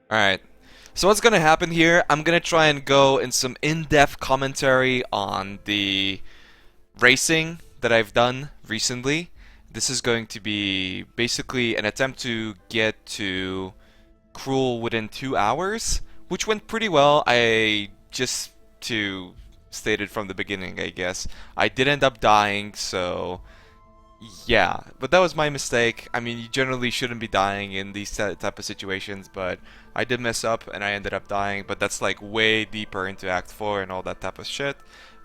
Alright, so what's gonna happen here, I'm gonna try and go in some in-depth commentary on the racing that I've done recently. This is going to be basically an attempt to get to Cruel within 2 hours, which went pretty well. I just to state it from the beginning, I guess. I did end up dying, so yeah, but that was my mistake. I mean, you generally shouldn't be dying in these type of situations, but I did mess up and I ended up dying, but that's like way deeper into Act 4 and all that type of shit.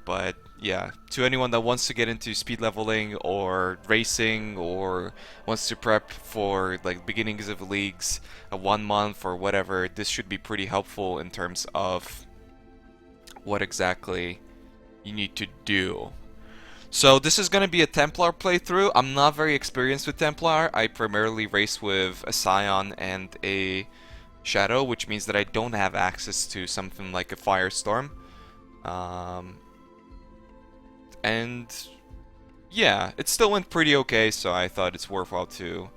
But yeah, to anyone that wants to get into speed leveling or racing or wants to prep for like beginnings of leagues, a 1 month or whatever, this should be pretty helpful in terms of what exactly you need to do. So this is going to be a Templar playthrough. I'm not very experienced with Templar. I primarily race with a Scion and a Shadow, which means that I don't have access to something like a Firestorm. Um, and yeah, it still went pretty okay, so I thought it's worthwhile to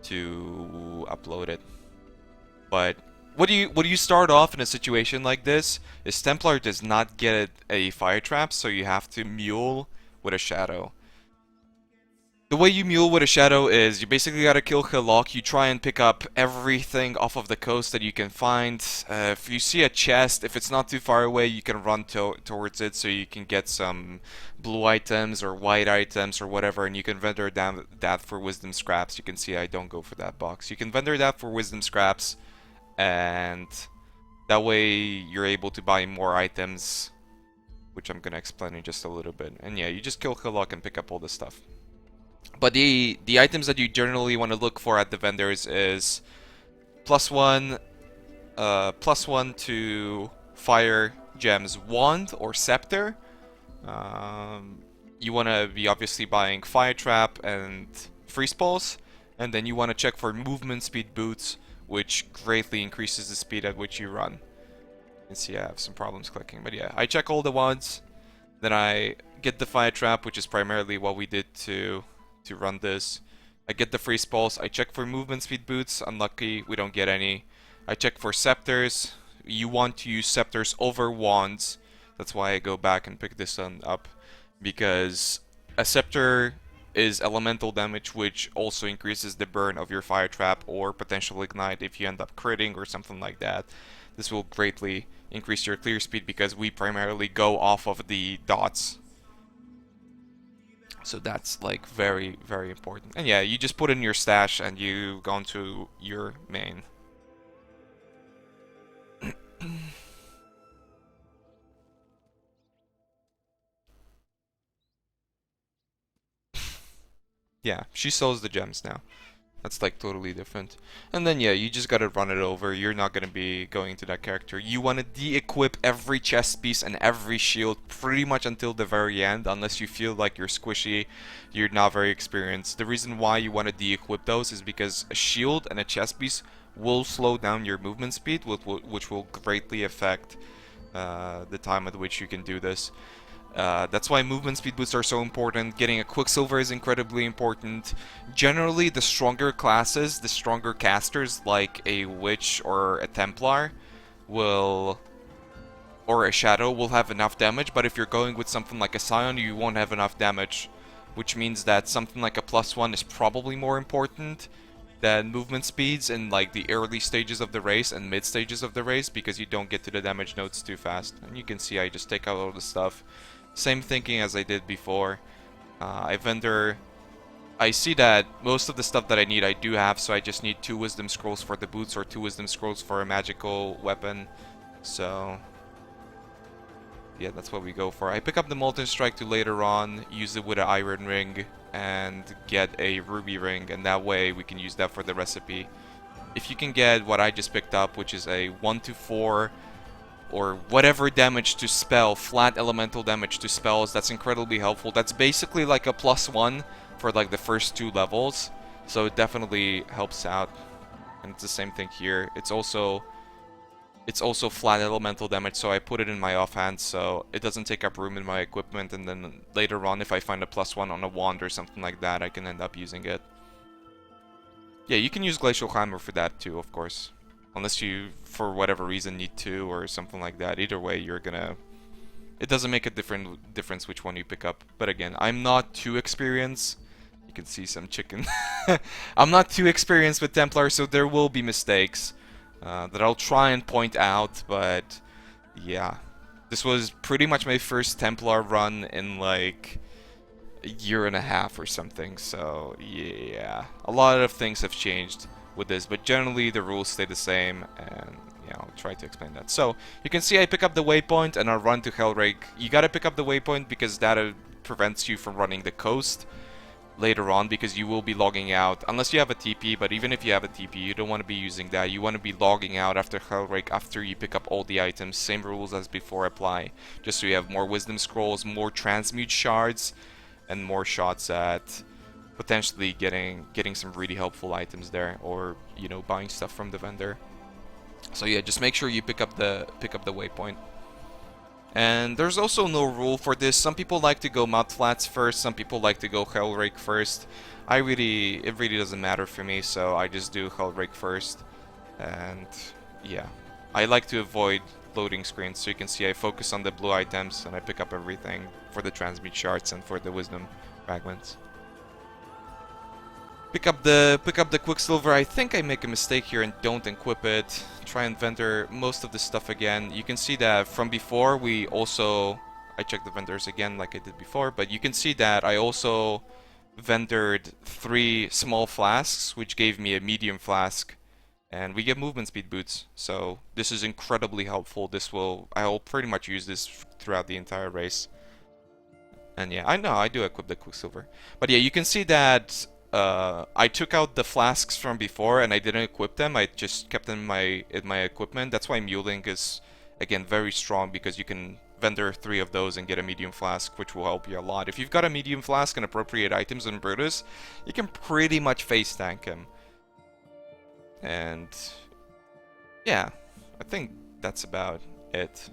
upload it. But what do you start off in a situation like this? Is Templar does not get a fire trap, so you have to mule with a Shadow. The way you mule with a Shadow is you basically gotta kill Hillock, you try and pick up everything off of the coast that you can find. If you see a chest, if it's not too far away, you can run towards it so you can get some blue items or white items or whatever, and you can vendor that for wisdom scraps. You can see I don't go for that box. You can vendor that for wisdom scraps, and that way you're able to buy more items, which I'm gonna explain in just a little bit. And yeah, you just kill Hillock and pick up all this stuff. But the items that you generally want to look for at the vendors is +1, +1 to fire gems wand or scepter. You want to be obviously buying fire trap and freeze pulse, and then you want to check for movement speed boots, which greatly increases the speed at which you run. You can see I have some problems clicking, but yeah, I check all the wands, then I get the fire trap, which is primarily what we did to run this. I get the freeze pulse. I check for movement speed boots. Unlucky, we don't get any. I check for scepters. You want to use scepters over wands. That's why I go back and pick this one up, because a scepter is elemental damage, which also increases the burn of your fire trap or potential ignite if you end up critting or something like that. This will greatly increase your clear speed because we primarily go off of the dots. So that's like very, very important. And yeah, you just put in your stash and you go into your main. Yeah, she sells the gems now. That's like totally different. And then yeah, you just gotta run it over. You're not gonna be going to that character. You wanna de-equip every chest piece and every shield pretty much until the very end, unless you feel like you're squishy, you're not very experienced. The reason why you wanna de-equip those is because a shield and a chest piece will slow down your movement speed, which will greatly affect the time at which you can do this. That's why movement speed boosts are so important. Getting a Quicksilver is incredibly important. Generally, the stronger classes, the stronger casters, like a Witch or a Templar, will, or a Shadow, will have enough damage. But if you're going with something like a Scion, you won't have enough damage, which means that something like a +1 is probably more important than movement speeds in like the early stages of the race and mid stages of the race, because you don't get to the damage nodes too fast. And you can see I just take out all the stuff. Same thinking as I did before. I see that most of the stuff that I need I do have, so I just need 2 wisdom scrolls for the boots or 2 wisdom scrolls for a magical weapon. So yeah, that's what we go for. I pick up the Molten Strike to later on use it with an Iron Ring and get a Ruby Ring, and that way we can use that for the recipe. If you can get what I just picked up, which is a 1 to 4 or whatever damage to spell, flat elemental damage to spells, that's incredibly helpful. That's basically like a +1 for like the first 2 levels, so it definitely helps out. And it's the same thing here. It's also flat elemental damage, so I put it in my offhand so it doesn't take up room in my equipment, and then later on if I find a +1 on a wand or something like that, I can end up using it. Yeah, you can use Glacial Hammer for that too, of course. unless you, for whatever reason, need to or something like that. Either way, you're gonna... It doesn't make a difference which one you pick up. But again, I'm not too experienced. You can see some chicken. I'm not too experienced with Templar, so there will be mistakes that I'll try and point out, but yeah. This was pretty much my first Templar run in like a year and a half or something, so yeah. A lot of things have changed with this, but generally the rules stay the same, and yeah, I'll try to explain that. So, you can see I pick up the waypoint and I'll run to Hellrake. You gotta pick up the waypoint because that prevents you from running the coast later on, because you will be logging out unless you have a TP. But even if you have a TP, you don't want to be using that. You want to be logging out after Hellrake, after you pick up all the items. Same rules as before apply, just so you have more wisdom scrolls, more transmute shards, and more shots at potentially getting some really helpful items there, or you know, buying stuff from the vendor. So yeah, just make sure you pick up the waypoint. And there's also no rule for this. Some people like to go Mud Flats first, some people like to go Hellrake first. It really doesn't matter for me, so I just do Hellrake first. And yeah, I like to avoid loading screens, so you can see I focus on the blue items and I pick up everything for the transmute shards and for the wisdom fragments. Pick up the Quicksilver. I think I make a mistake here and don't equip it. Try and vendor most of the stuff again. You can see that from before we also... I checked the vendors again like I did before, but you can see that I also vendored 3 small flasks, which gave me a medium flask, and we get movement speed boots. So this is incredibly helpful. I'll pretty much use this throughout the entire race. And yeah, I know I do equip the Quicksilver. But yeah, you can see that I took out the flasks from before and I didn't equip them. I just kept them in my equipment. That's why Muling is, again, very strong, because you can vendor 3 of those and get a medium flask, which will help you a lot. If you've got a medium flask and appropriate items in Brutus, you can pretty much face tank him. And yeah, I think that's about it.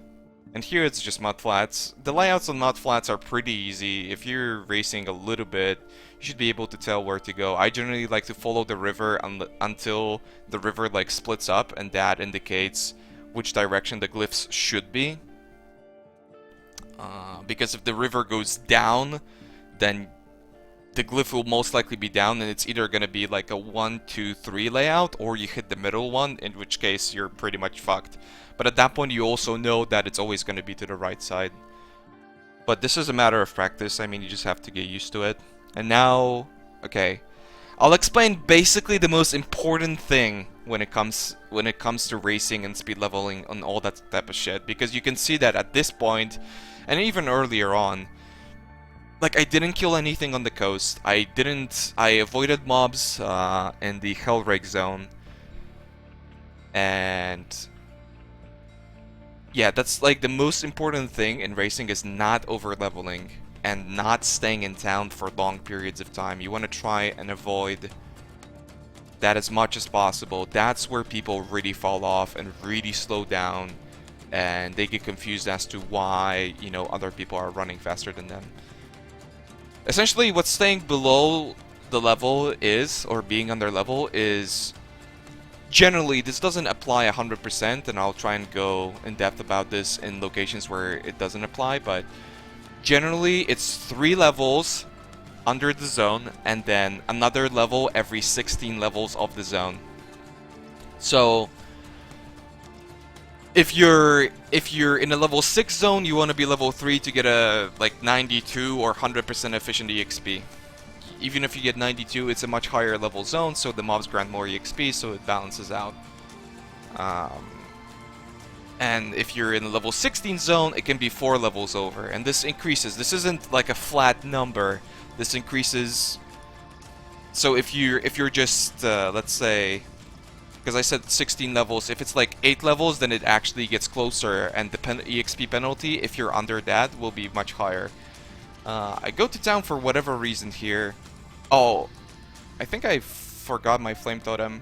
And here it's just mud flats. The layouts on mud flats are pretty easy. If you're racing a little bit, you should be able to tell where to go. I generally like to follow the river until the river like splits up, and that indicates which direction the glyphs should be. Because if the river goes down, then the glyph will most likely be down, and it's either going to be like a 1, 2, 3 layout, or you hit the middle one, in which case you're pretty much fucked. But at that point you also know that it's always going to be to the right side. But this is a matter of practice. I mean, you just have to get used to it. And now, okay, I'll explain basically the most important thing when it comes to racing and speed leveling and all that type of shit, because you can see that at this point, and even earlier on, like, I didn't kill anything on the coast. I avoided mobs in the Hellrake zone, and yeah, that's like the most important thing in racing, is not over leveling and not staying in town for long periods of time. You want to try and avoid that as much as possible. That's where people really fall off and really slow down, and they get confused as to why, you know, other people are running faster than them. Essentially, what staying below the level is, or being on their level, is generally, this doesn't apply 100%, and I'll try and go in depth about this in locations where it doesn't apply, but generally it's 3 levels under the zone, and then another level every 16 levels of the zone. So if you're in a level 6 zone, you want to be level 3 to get a like 92 or 100% efficient EXP. Even if you get 92, it's a much higher level zone, so the mobs grant more EXP, so it balances out. And if you're in the level 16 zone, it can be 4 levels over, and this increases. This isn't like a flat number. This increases. So if you're just let's say, because I said 16 levels, if it's like 8 levels, then it actually gets closer, and the EXP penalty, if you're under that, will be much higher. I go to town for whatever reason here. Oh, I think I forgot my flame totem.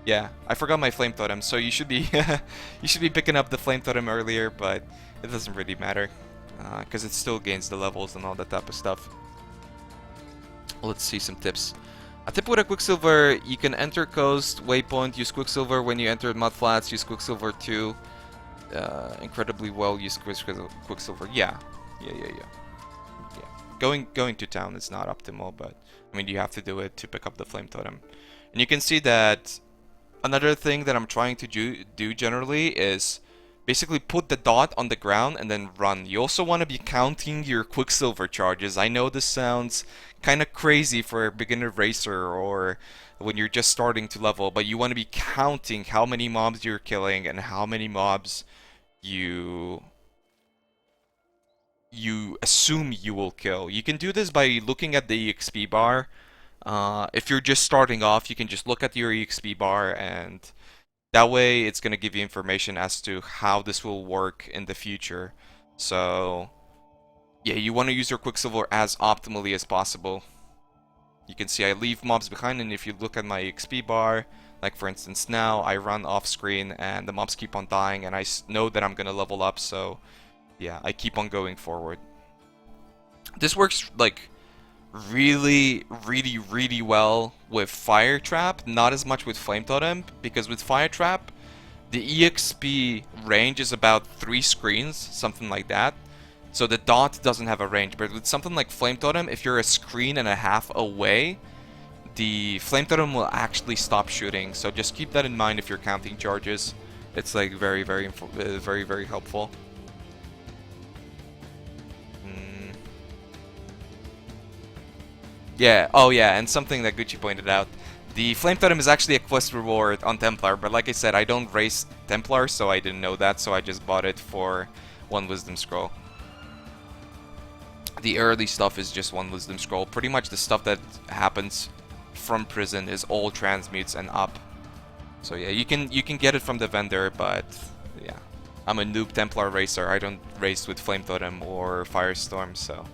Yeah, I forgot my flame totem. So you should be you should be picking up the flame totem earlier, but it doesn't really matter because it still gains the levels and all that type of stuff. Let's see some tips. A tip with a Quicksilver, you can enter Coast, Waypoint, use Quicksilver when you enter Mudflats, use Quicksilver too. Incredibly well, use Quicksilver. Yeah. Going to town is not optimal, but I mean you have to do it to pick up the Flame Totem. And you can see that another thing that I'm trying to do generally is basically put the dot on the ground and then run. You also want to be counting your Quicksilver charges. I know this sounds kind of crazy for a beginner racer or when you're just starting to level, but you want to be counting how many mobs you're killing and how many mobs you assume you will kill. You can do this by looking at the EXP bar. If you're just starting off, you can just look at your EXP bar, and that way it's going to give you information as to how this will work in the future. So yeah, you want to use your Quicksilver as optimally as possible. You can see I leave mobs behind, and if you look at my EXP bar, like for instance now, I run off screen and the mobs keep on dying, and I know that I'm going to level up, so yeah, I keep on going forward. This works like really well with Fire Trap, not as much with Flame Totem, because with Fire Trap, the EXP range is about 3 screens, something like that. So the dot doesn't have a range, but with something like Flame Totem, if you're a screen and a half away, the Flame Totem will actually stop shooting. So just keep that in mind if you're counting charges. It's like very helpful. Yeah, oh yeah, and something that Gucci pointed out. The Flame Totem is actually a quest reward on Templar, but like I said, I don't race Templar, so I didn't know that, so I just bought it for 1 Wisdom Scroll. The early stuff is just 1 Wisdom Scroll. Pretty much the stuff that happens from prison is all transmutes and up. So yeah, you can get it from the vendor, but yeah. I'm a noob Templar racer. I don't race with Flame Totem or Firestorm, so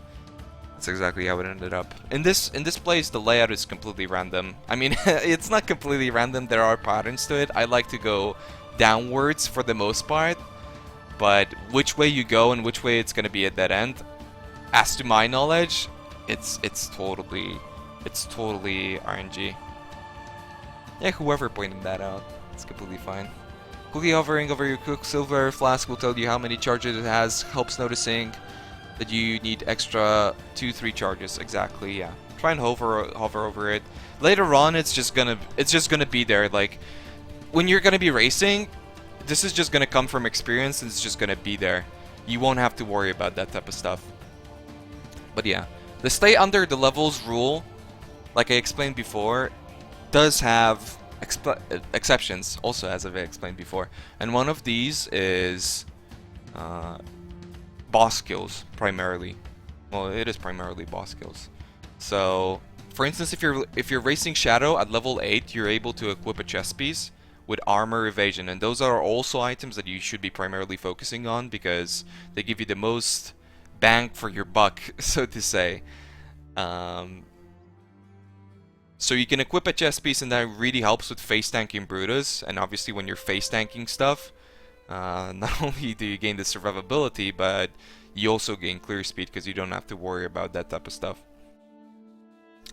that's exactly how it ended up. In this place, the layout is completely random. I mean, it's not completely random. There are patterns to it. I like to go downwards for the most part, but which way you go and which way it's gonna be a dead end, as to my knowledge, it's totally RNG. Yeah, whoever pointed that out, it's completely fine. Quickly hovering over your Quicksilver flask will tell you how many charges it has. Helps noticing that you need extra 2-3 charges. Exactly, yeah. Try and hover over it. Later on, it's just gonna be there. Like when you're gonna be racing, this is just gonna come from experience, and it's just gonna be there. You won't have to worry about that type of stuff. But yeah, the stay under the levels rule, like I explained before, does have exceptions. Also, as I've explained before, and one of these is boss kills primarily. Well, it is primarily boss kills. So, for instance, if you're racing Shadow at level 8, you're able to equip a chest piece with armor evasion, and those are also items that you should be primarily focusing on because they give you the most bang for your buck, so to say. So you can equip a chest piece, and that really helps with face tanking Brutus, and obviously when you're face tanking stuff, not only do you gain the survivability, but you also gain clear speed because you don't have to worry about that type of stuff.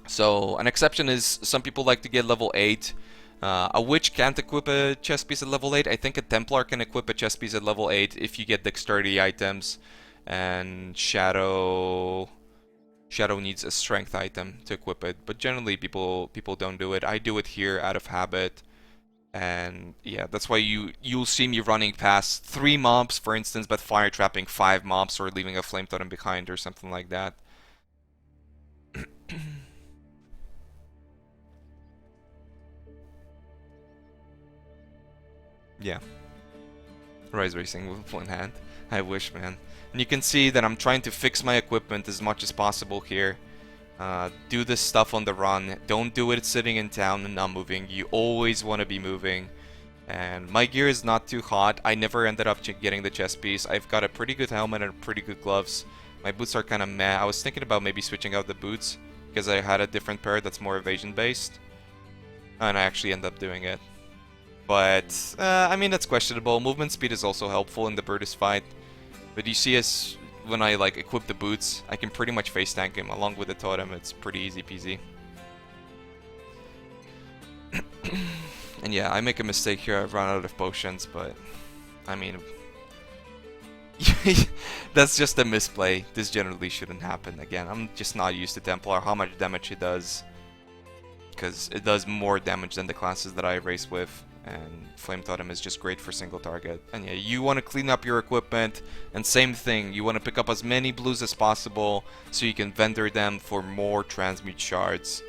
So an exception is some people like to get level 8. A Witch can't equip a chest piece at level 8. I think a Templar can equip a chest piece at level 8 if you get dexterity items. And Shadow needs a strength item to equip it. But generally people don't do it. I do it here out of habit. And yeah, that's why you'll see me running past 3 mobs, for instance, but fire trapping 5 mobs or leaving a flame totem behind or something like that. Yeah. Rise Racing with 1 hand. I wish, man. And you can see that I'm trying to fix my equipment as much as possible here. Do this stuff on the run. Don't do it sitting in town and not moving. You always want to be moving. And my gear is not too hot. I never ended up getting the chest piece. I've got a pretty good helmet and pretty good gloves. My boots are kind of meh. I was thinking about maybe switching out the boots because I had a different pair that's more evasion based. And I actually ended up doing it. But, I mean, that's questionable. Movement speed is also helpful in the Brutus fight. But you see as when I like equip the boots, I can pretty much face tank him along with the totem. It's pretty easy peasy. And yeah, I make a mistake here. I run out of potions, but I mean, that's just a misplay. This generally shouldn't happen. Again, I'm just not used to Templar, how much damage it does, because it does more damage than the classes that I race with, and Flame Totem is just great for single target. And yeah, you want to clean up your equipment, and same thing, you want to pick up as many blues as possible so you can vendor them for more transmute shards.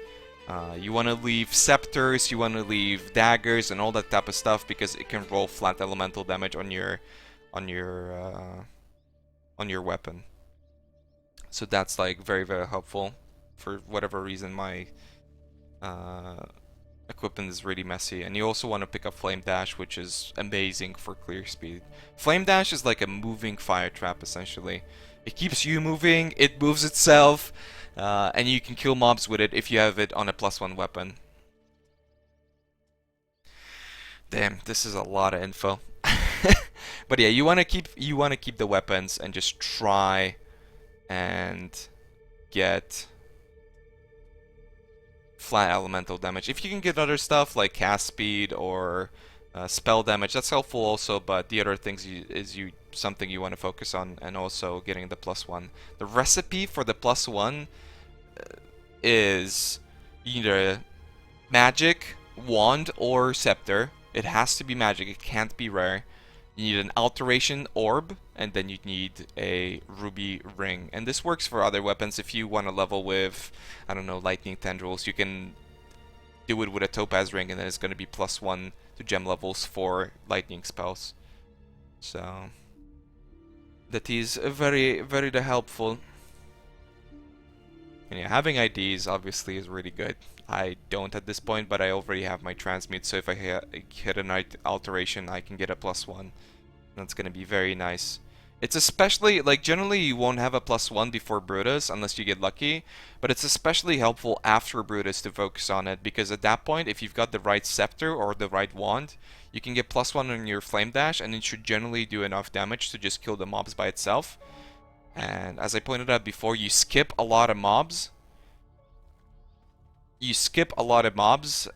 You want to leave scepters, you want to leave daggers, and all that type of stuff because it can roll flat elemental damage on your weapon. So that's like very, very helpful. For whatever reason, my equipment is really messy. And you also want to pick up Flame Dash, which is amazing for clear speed. Flame Dash is like a moving fire trap, essentially. It keeps you moving, it moves itself, and you can kill mobs with it if you have it on a +1 weapon. Damn, this is a lot of info. But yeah, you want to keep the weapons and just try and get flat elemental damage. If you can get other stuff like cast speed or spell damage, that's helpful also, but the other things is something you want to focus on, and also getting the +1. The recipe for the +1 is either magic, wand, or scepter. It has to be magic, it can't be rare. You need an alteration orb, and then you need a ruby ring. And this works for other weapons. If you want to level with, I don't know, lightning tendrils, you can do it with a topaz ring, and then it's going to be +1 to gem levels for lightning spells. So that is very, very helpful. And yeah, having IDs obviously is really good. I don't at this point, but I already have my transmute, so if I hit an alteration, I can get a +1. That's gonna be very nice. It's especially, like, generally you won't have a +1 before Brutus unless you get lucky, but it's especially helpful after Brutus to focus on it, because at that point, if you've got the right scepter or the right wand, you can get +1 on your flame dash, and it should generally do enough damage to just kill the mobs by itself. And as I pointed out before, you skip a lot of mobs.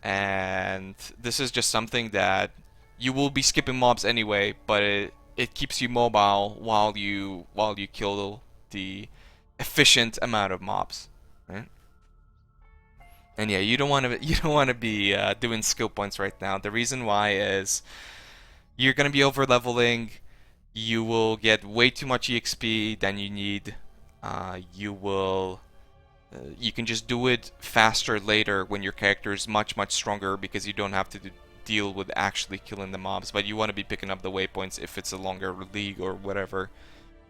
And this is just something that you will be skipping mobs anyway, but it keeps you mobile while you kill the efficient amount of mobs, right? And yeah, you don't want to be doing skill points right now. The reason why is you're gonna be over leveling. You will get way too much EXP than you need. You can just do it faster later when your character is much stronger, because you don't have to deal with actually killing the mobs. But you want to be picking up the waypoints if it's a longer league or whatever,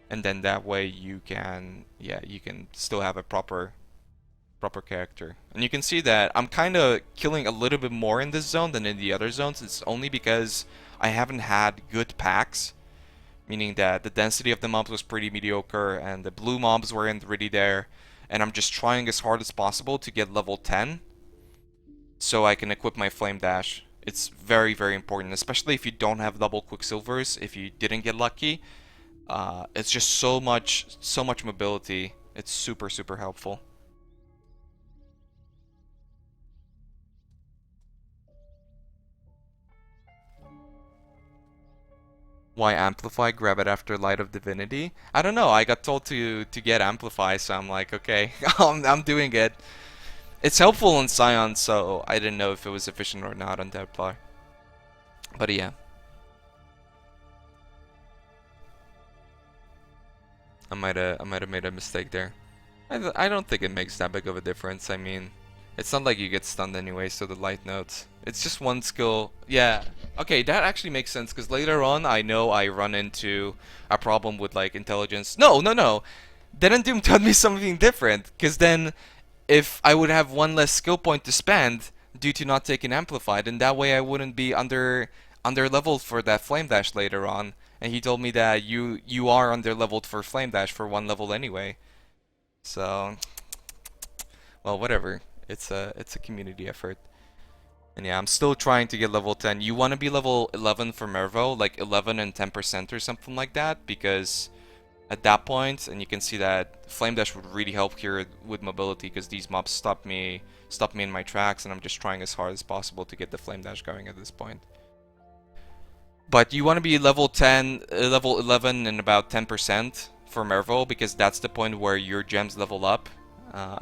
and then that way you can still have a proper character. And you can see that I'm kind of killing a little bit more in this zone than in the other zones. It's only because I haven't had good packs, meaning that the density of the mobs was pretty mediocre and the blue mobs weren't really there. And I'm just trying as hard as possible to get level 10 so I can equip my Flame Dash. It's very, very important, especially if you don't have double Quicksilvers, if you didn't get lucky. It's just so much mobility. It's super helpful. Why Amplify? Grab it after Light of Divinity? I don't know. I got told to get Amplify, so I'm like, okay, I'm doing it. It's helpful in Scion, so I didn't know if it was efficient or not on Templar. But yeah. I might have made a mistake there. I don't think it makes that big of a difference. I mean, it's not like you get stunned anyway, so the light notes. It's just one skill. Yeah. Okay, that actually makes sense, because later on I know I run into a problem with like intelligence. No. Then Doom taught me something different, because then if I would have one less skill point to spend due to not taking Amplified, and that way I wouldn't be under leveled for that Flame Dash later on. And he told me that you are under leveled for Flame Dash for 1 level anyway. So, well, whatever. It's a community effort. And yeah, I'm still trying to get level 10. You want to be level 11 for Mervo, like 11 and 10% or something like that, because at that point, and you can see that Flame Dash would really help here with mobility because these mobs stop me in my tracks, and I'm just trying as hard as possible to get the Flame Dash going at this point. But you want to be level 10, level 11 and about 10% for Mervo because that's the point where your gems level up.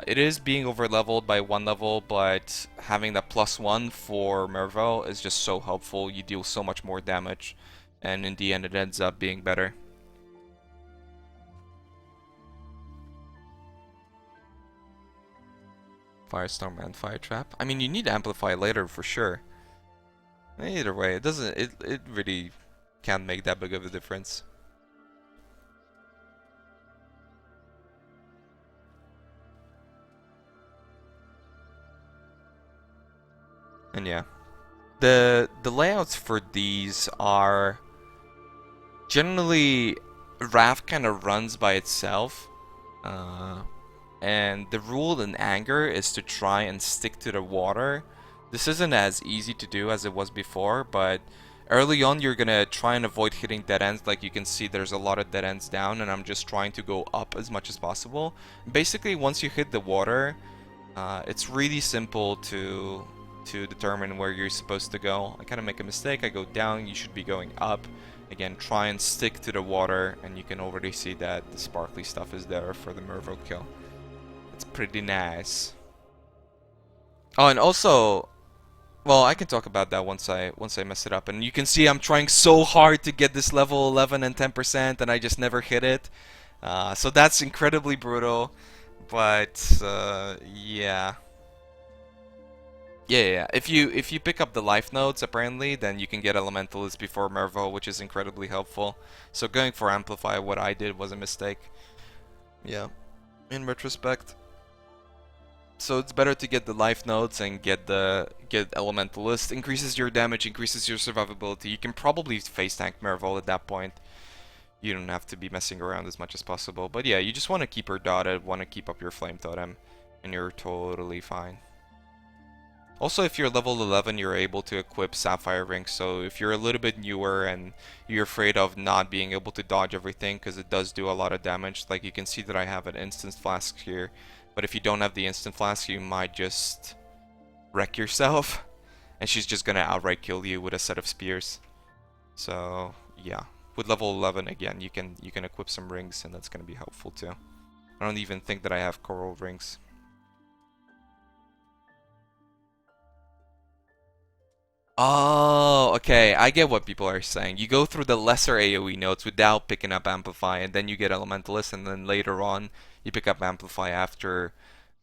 It is being over leveled by 1 level, but having that +1 for Mervo is just so helpful. You deal so much more damage, and in the end it ends up being better. Firestorm and Fire Trap. I mean, you need to amplify later for sure. Either way, it doesn't. It really can't make that big of a difference. And yeah, the layouts for these are generally Wrath kind of runs by itself. And the rule in Anger is to try and stick to the water. This isn't as easy to do as it was before, but early on you're gonna try and avoid hitting dead ends. Like you can see there's a lot of dead ends down, and I'm just trying to go up as much as possible. Basically, once you hit the water, it's really simple to determine where you're supposed to go. I kind of make a mistake, I go down, you should be going up. Again, try and stick to the water, and you can already see that the sparkly stuff is there for the Mervo kill. It's pretty nice. Oh, and also, well, I can talk about that once I mess it up. And you can see I'm trying so hard to get this level 11 and 10%, and I just never hit it. So that's incredibly brutal. But yeah. Yeah. If you pick up the life nodes, apparently, then you can get Elementalist before Mervo, which is incredibly helpful. So going for Amplify, what I did was a mistake. Yeah, in retrospect. So it's better to get the life nodes and get Elementalist. Increases your damage, increases your survivability. You can probably face tank Mervo at that point. You don't have to be messing around as much as possible. But yeah, you just want to keep her dotted, want to keep up your flame totem, and you're totally fine. Also, if you're level 11, you're able to equip Sapphire Ring, so if you're a little bit newer and you're afraid of not being able to dodge everything, because it does do a lot of damage, like you can see that I have an Instant Flask here, but if you don't have the Instant Flask, you might just wreck yourself, and she's just gonna outright kill you with a set of spears. So, yeah. With level 11, again, you can equip some rings, and that's gonna be helpful too. I don't even think that I have coral rings. Oh, okay. I get what people are saying. You go through the lesser AoE nodes without picking up Amplify, and then you get Elementalist, and then later on you pick up Amplify after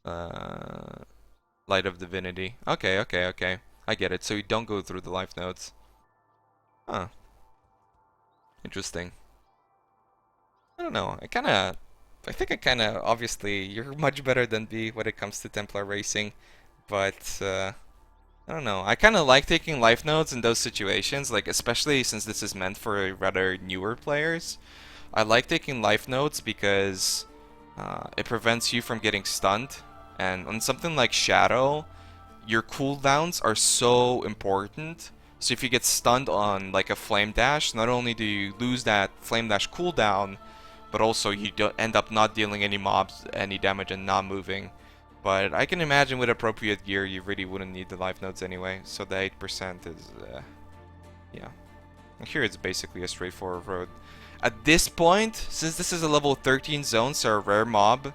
Light of Divinity. Okay. I get it. So you don't go through the life nodes. Huh. Interesting. I don't know. I think I kinda, obviously, you're much better than me when it comes to Templar Racing, but I don't know. I kind of like taking life nodes in those situations, like especially since this is meant for rather newer players. I like taking life nodes because it prevents you from getting stunned. And on something like Shadow, your cooldowns are so important. So if you get stunned on like a Flame Dash, not only do you lose that Flame Dash cooldown, but also you don't end up not dealing any mobs any damage and not moving. But I can imagine with appropriate gear, you really wouldn't need the life nodes anyway. So the 8% is, yeah. Here it's basically a straightforward road. At this point, since this is a level 13 zone, so a rare mob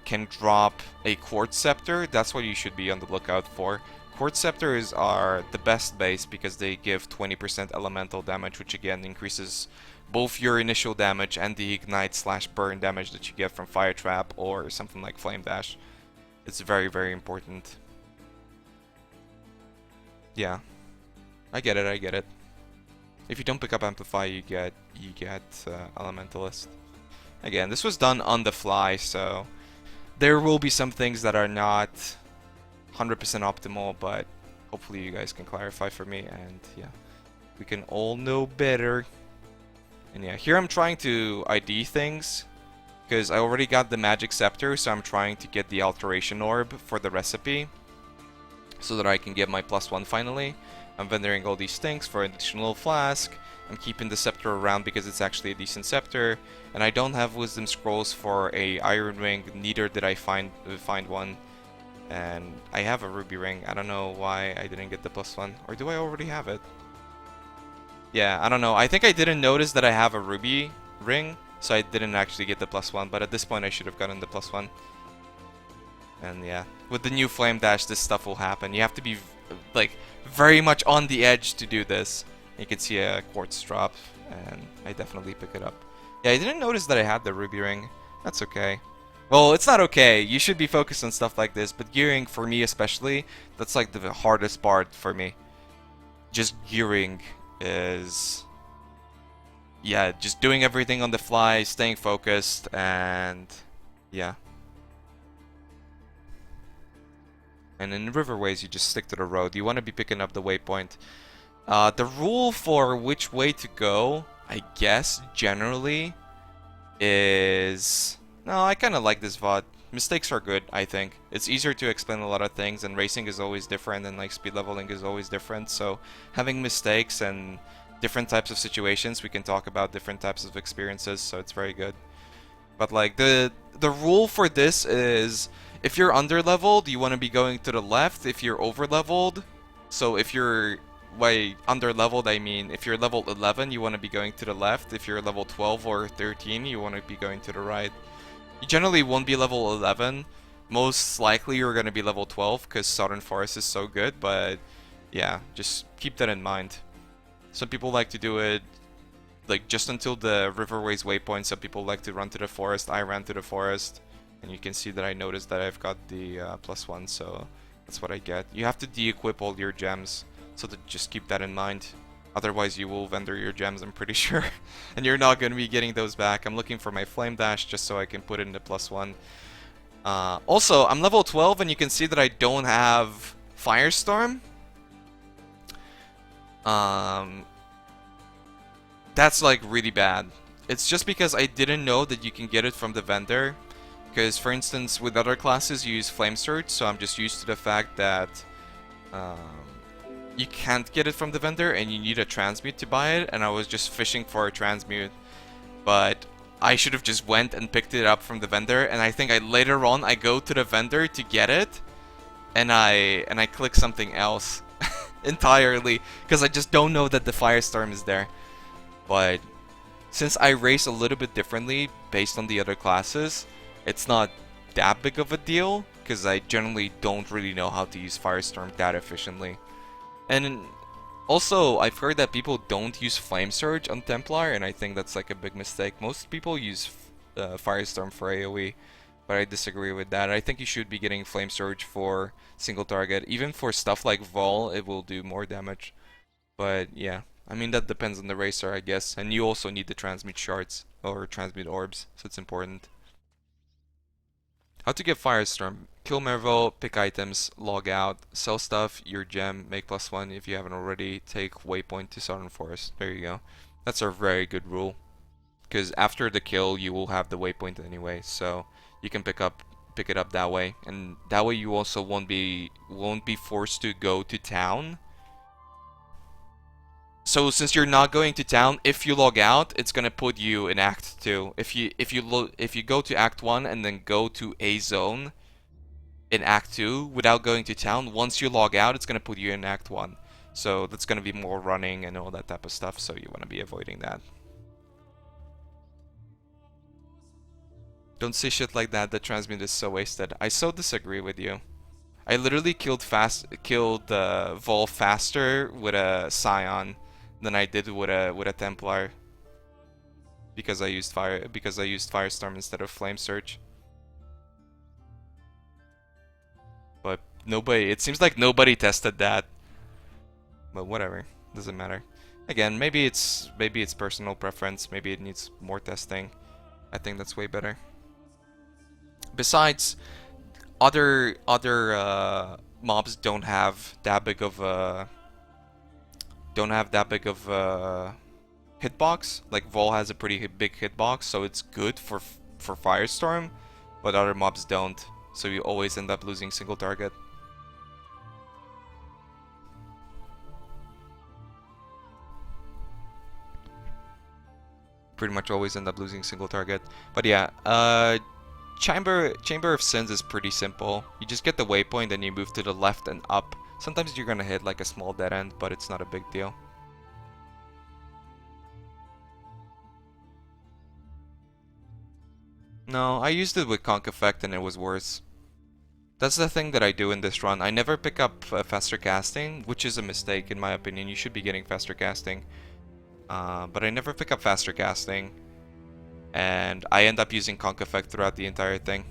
can drop a Quartz Scepter, that's what you should be on the lookout for. Quartz Scepters are the best base because they give 20% elemental damage, which again increases both your initial damage and the ignite/burn damage that you get from Fire Trap or something like Flame Dash. It's very important. Yeah, I get it. If you don't pick up Amplify, you get Elementalist. Again, this was done on the fly, so there will be some things that are not 100% optimal, but hopefully you guys can clarify for me, and yeah, we can all know better. And yeah, here I'm trying to ID things, because I already got the Magic Scepter, so I'm trying to get the Alteration Orb for the recipe, so that I can get my +1 finally. I'm vendoring all these things for an additional flask. I'm keeping the scepter around because it's actually a decent scepter. And I don't have wisdom scrolls for a iron ring, neither did I find one. And I have a ruby ring. I don't know why I didn't get the +1. Or do I already have it? Yeah, I don't know. I think I didn't notice that I have a ruby ring, so I didn't actually get the +1. But at this point, I should have gotten the +1. And yeah, with the new flame dash, this stuff will happen. You have to be like very much on the edge to do this. You can see a quartz drop, and I definitely pick it up. Yeah, I didn't notice that I had the ruby ring. That's okay. Well, it's not okay. You should be focused on stuff like this, but gearing, for me especially, that's like the hardest part for me. Just gearing is... yeah, just doing everything on the fly, staying focused, and... yeah. And in riverways, you just stick to the road. You want to be picking up the waypoint. The rule for which way to go, I guess, generally, is... no, I kind of like this VOD. Mistakes are good, I think. It's easier to explain a lot of things, and racing is always different, and like speed leveling is always different. So having mistakes and different types of situations, we can talk about different types of experiences, so it's very good. But like the rule for this is, if you're under-leveled, you want to be going to the left. If you're over-leveled, so if you're by under-leveled, I mean if you're level 11, you want to be going to the left. If you're level 12 or 13, you want to be going to the right. You generally won't be level 11. Most likely you're going to be level 12 because Southern Forest is so good, but yeah, just keep that in mind. Some people like to do it like just until the Riverways waypoint. Some people like to run to the forest. I ran to the forest, and you can see that I noticed that I've got the +1, so that's what I get. You have to de-equip all your gems, so just keep that in mind. Otherwise you will vendor your gems, I'm pretty sure. And you're not going to be getting those back. I'm looking for my flame dash just so I can put it in the +1. Also, I'm level 12 and you can see that I don't have Firestorm. That's like really bad. It's just because I didn't know that you can get it from the vendor. Because for instance, with other classes you use Flame Surge, so I'm just used to the fact that you can't get it from the vendor and you need a transmute to buy it, and I was just fishing for a transmute. But I should have just went and picked it up from the vendor, and I think later on I go to the vendor to get it, and I click something else entirely because I just don't know that the Firestorm is there. But since I race a little bit differently based on the other classes, it's not that big of a deal because I generally don't really know how to use Firestorm that efficiently. And also, I've heard that people don't use Flame Surge on Templar, and I think that's like a big mistake. Most people use Firestorm for AoE, but I disagree with that. I think you should be getting Flame Surge for single target. Even for stuff like Vol, it will do more damage. But yeah, I mean that depends on the racer, I guess. And you also need the transmute shards, or transmute orbs, so it's important. How to get Firestorm. Kill Mervo, pick items, log out, sell stuff, your gem, make +1 if you haven't already, take waypoint to Southern Forest. There you go. That's a very good rule. Because after the kill, you will have the waypoint anyway, so you can pick it up that way. And that way you also won't be forced to go to town. So since you're not going to town, if you log out, it's gonna put you in Act 2. If you go to Act 1 and then go to a zone in Act 2 without going to town, once you log out, it's gonna put you in Act 1. So that's gonna be more running and all that type of stuff, so you wanna be avoiding that. Don't say shit like that, the transmute is so wasted. I so disagree with you. I literally killed Vol faster with a Scion than I did with a Templar because I used Firestorm instead of Flame Surge. But it seems like nobody tested that. But whatever, doesn't matter. Again, maybe it's personal preference, maybe it needs more testing. I think that's way better. Besides, other mobs don't have that big of a hitbox. Like Vol has a pretty big hitbox, so it's good for Firestorm, but other mobs don't. So you always end up losing single target. pretty much always end up losing single target. But yeah, Chamber of Sins is pretty simple. You just get the waypoint and you move to the left and up. Sometimes you're gonna hit like a small dead end, but it's not a big deal. No, I used it with Conk Effect and it was worse. That's the thing that I do in this run. I never pick up faster casting, which is a mistake in my opinion. You should be getting faster casting. But I never pick up faster casting. And I end up using Conk Effect throughout the entire thing.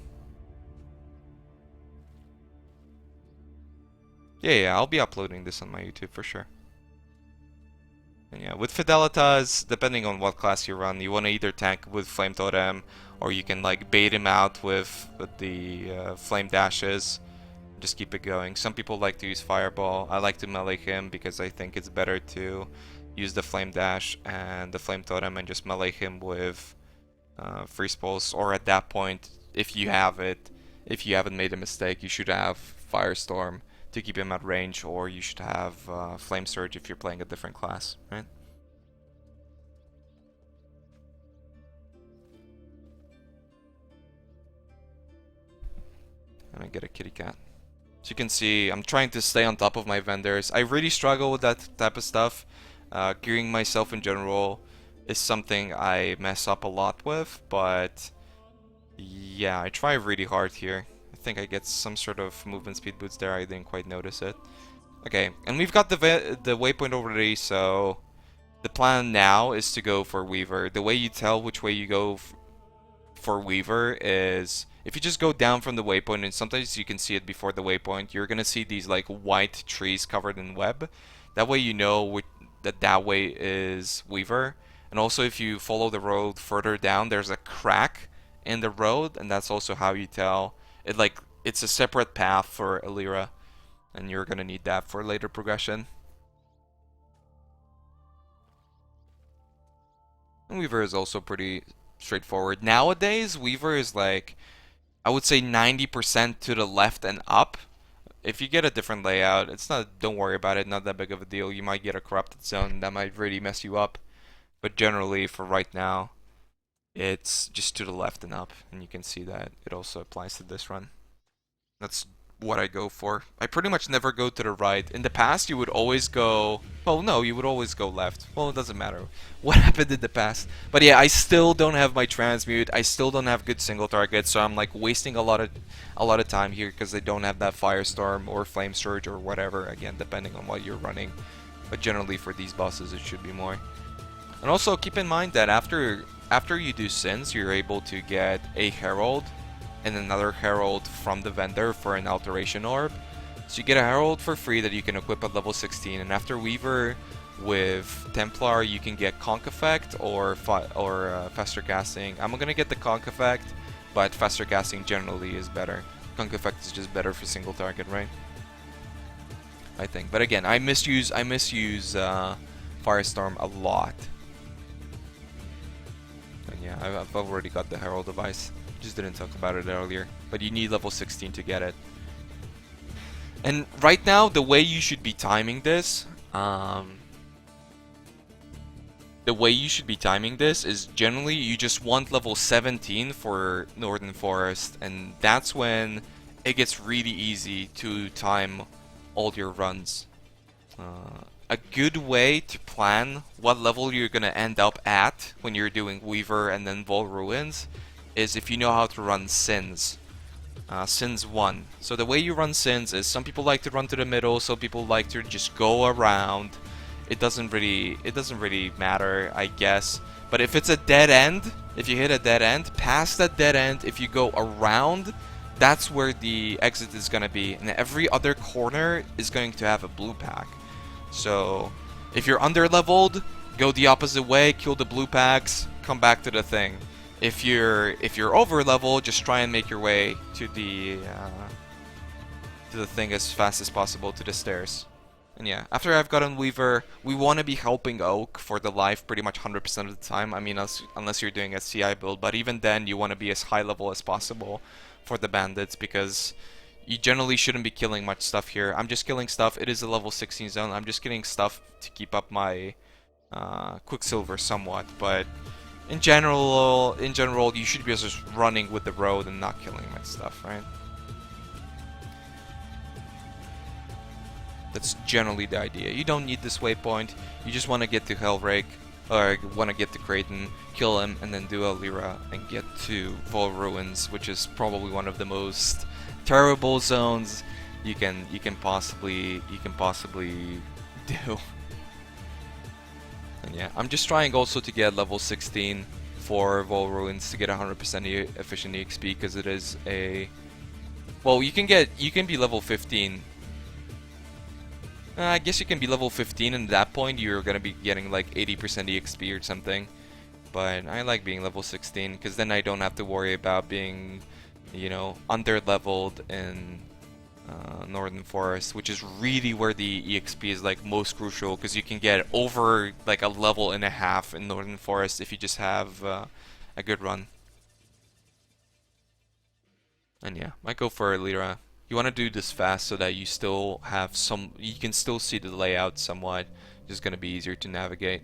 Yeah, I'll be uploading this on my YouTube for sure. And yeah, with Fidelitas, depending on what class you run, you want to either tank with Flame Totem, or you can like bait him out with the Flame Dashes. Just keep it going. Some people like to use Fireball. I like to melee him because I think it's better to use the Flame Dash and the Flame Totem and just melee him with Freeze Pulse. Or at that point, if you have it, if you haven't made a mistake, you should have Firestorm to keep him at range, or you should have Flame Surge if you're playing a different class, right? Let me get a kitty cat. So you can see, I'm trying to stay on top of my vendors. I really struggle with that type of stuff. Gearing myself in general is something I mess up a lot with, but yeah, I try really hard here. I think I get some sort of movement speed boots there. I didn't quite notice it. Okay, and we've got the waypoint already, so the plan now is to go for Weaver. The way you tell which way you go for Weaver is if you just go down from the waypoint, and sometimes you can see it before the waypoint, you're gonna see these like white trees covered in web. That way you know that way is Weaver. And also if you follow the road further down, there's a crack in the road, and that's also how you tell it. Like it's a separate path for Elira, and you're gonna need that for later progression. And Weaver is also pretty straightforward. Nowadays, Weaver is like, I would say 90% to the left and up. If you get a different layout, it's not, don't worry about it, not that big of a deal. You might get a corrupted zone that might really mess you up. But generally, for right now, it's just to the left and up. And you can see that it also applies to this run. That's what I go for. I pretty much never go to the right. In the past, you would always go... Well, no, you would always go left. Well, it doesn't matter what happened in the past. But yeah, I still don't have my transmute. I still don't have good single targets, so I'm like wasting a lot of time here because I don't have that Firestorm or Flame Surge or whatever. Again, depending on what you're running. But generally, for these bosses, it should be more. And also, keep in mind that after you do Sins, you're able to get a Herald and another Herald from the vendor for an Alteration Orb. So you get a Herald for free that you can equip at level 16, and after Weaver with Templar you can get Conk Effect or Faster Casting. I'm gonna get the Conk Effect, but Faster Casting generally is better. Conk Effect is just better for single target, right? I think. But again, I misuse Firestorm a lot. And yeah, I've already got the Herald device. Just didn't talk about it earlier, but you need level 16 to get it. And right now, the way you should be timing this, is generally you just want level 17 for Northern Forest, and that's when it gets really easy to time all your runs. A good way to plan what level you're gonna end up at when you're doing Weaver and then Vol Ruins is if you know how to run Sins. Sins 1. So the way you run Sins is some people like to run to the middle, some people like to just go around. It doesn't really matter, I guess. But if it's a dead end, if you hit a dead end, past that dead end, if you go around, that's where the exit is gonna be. And every other corner is going to have a blue pack. So if you're under leveled, go the opposite way, kill the blue packs, come back to the thing. If you're over level, just try and make your way to the thing as fast as possible, to the stairs. And yeah, after I've gotten Weaver, we want to be helping Oak for the life pretty much 100% of the time. I mean, unless you're doing a CI build, but even then, you want to be as high level as possible for the bandits because you generally shouldn't be killing much stuff here. I'm just killing stuff. It is a level 16 zone. I'm just killing stuff to keep up my Quicksilver somewhat, but In general, you should be just running with the road and not killing my stuff, right? That's generally the idea. You don't need this waypoint. You just want to get to Hellrake, or want to get to Kraton, kill him, and then do a Lyra and get to Vol Ruins, which is probably one of the most terrible zones you can possibly do. And yeah, I'm just trying also to get level 16 for Vol Ruins to get 100% efficient EXP, because it is a, well, you can be level 15. I guess you can be level 15, and at that point you're gonna be getting like 80% EXP or something. But I like being level 16 because then I don't have to worry about being, you know, under leveled in Northern Forest, which is really where the EXP is like most crucial, because you can get over like a level and a half in Northern Forest if you just have a good run. And yeah, might go for Lyra. You want to do this fast so that you still have some, you can still see the layout somewhat. It's going to be easier to navigate.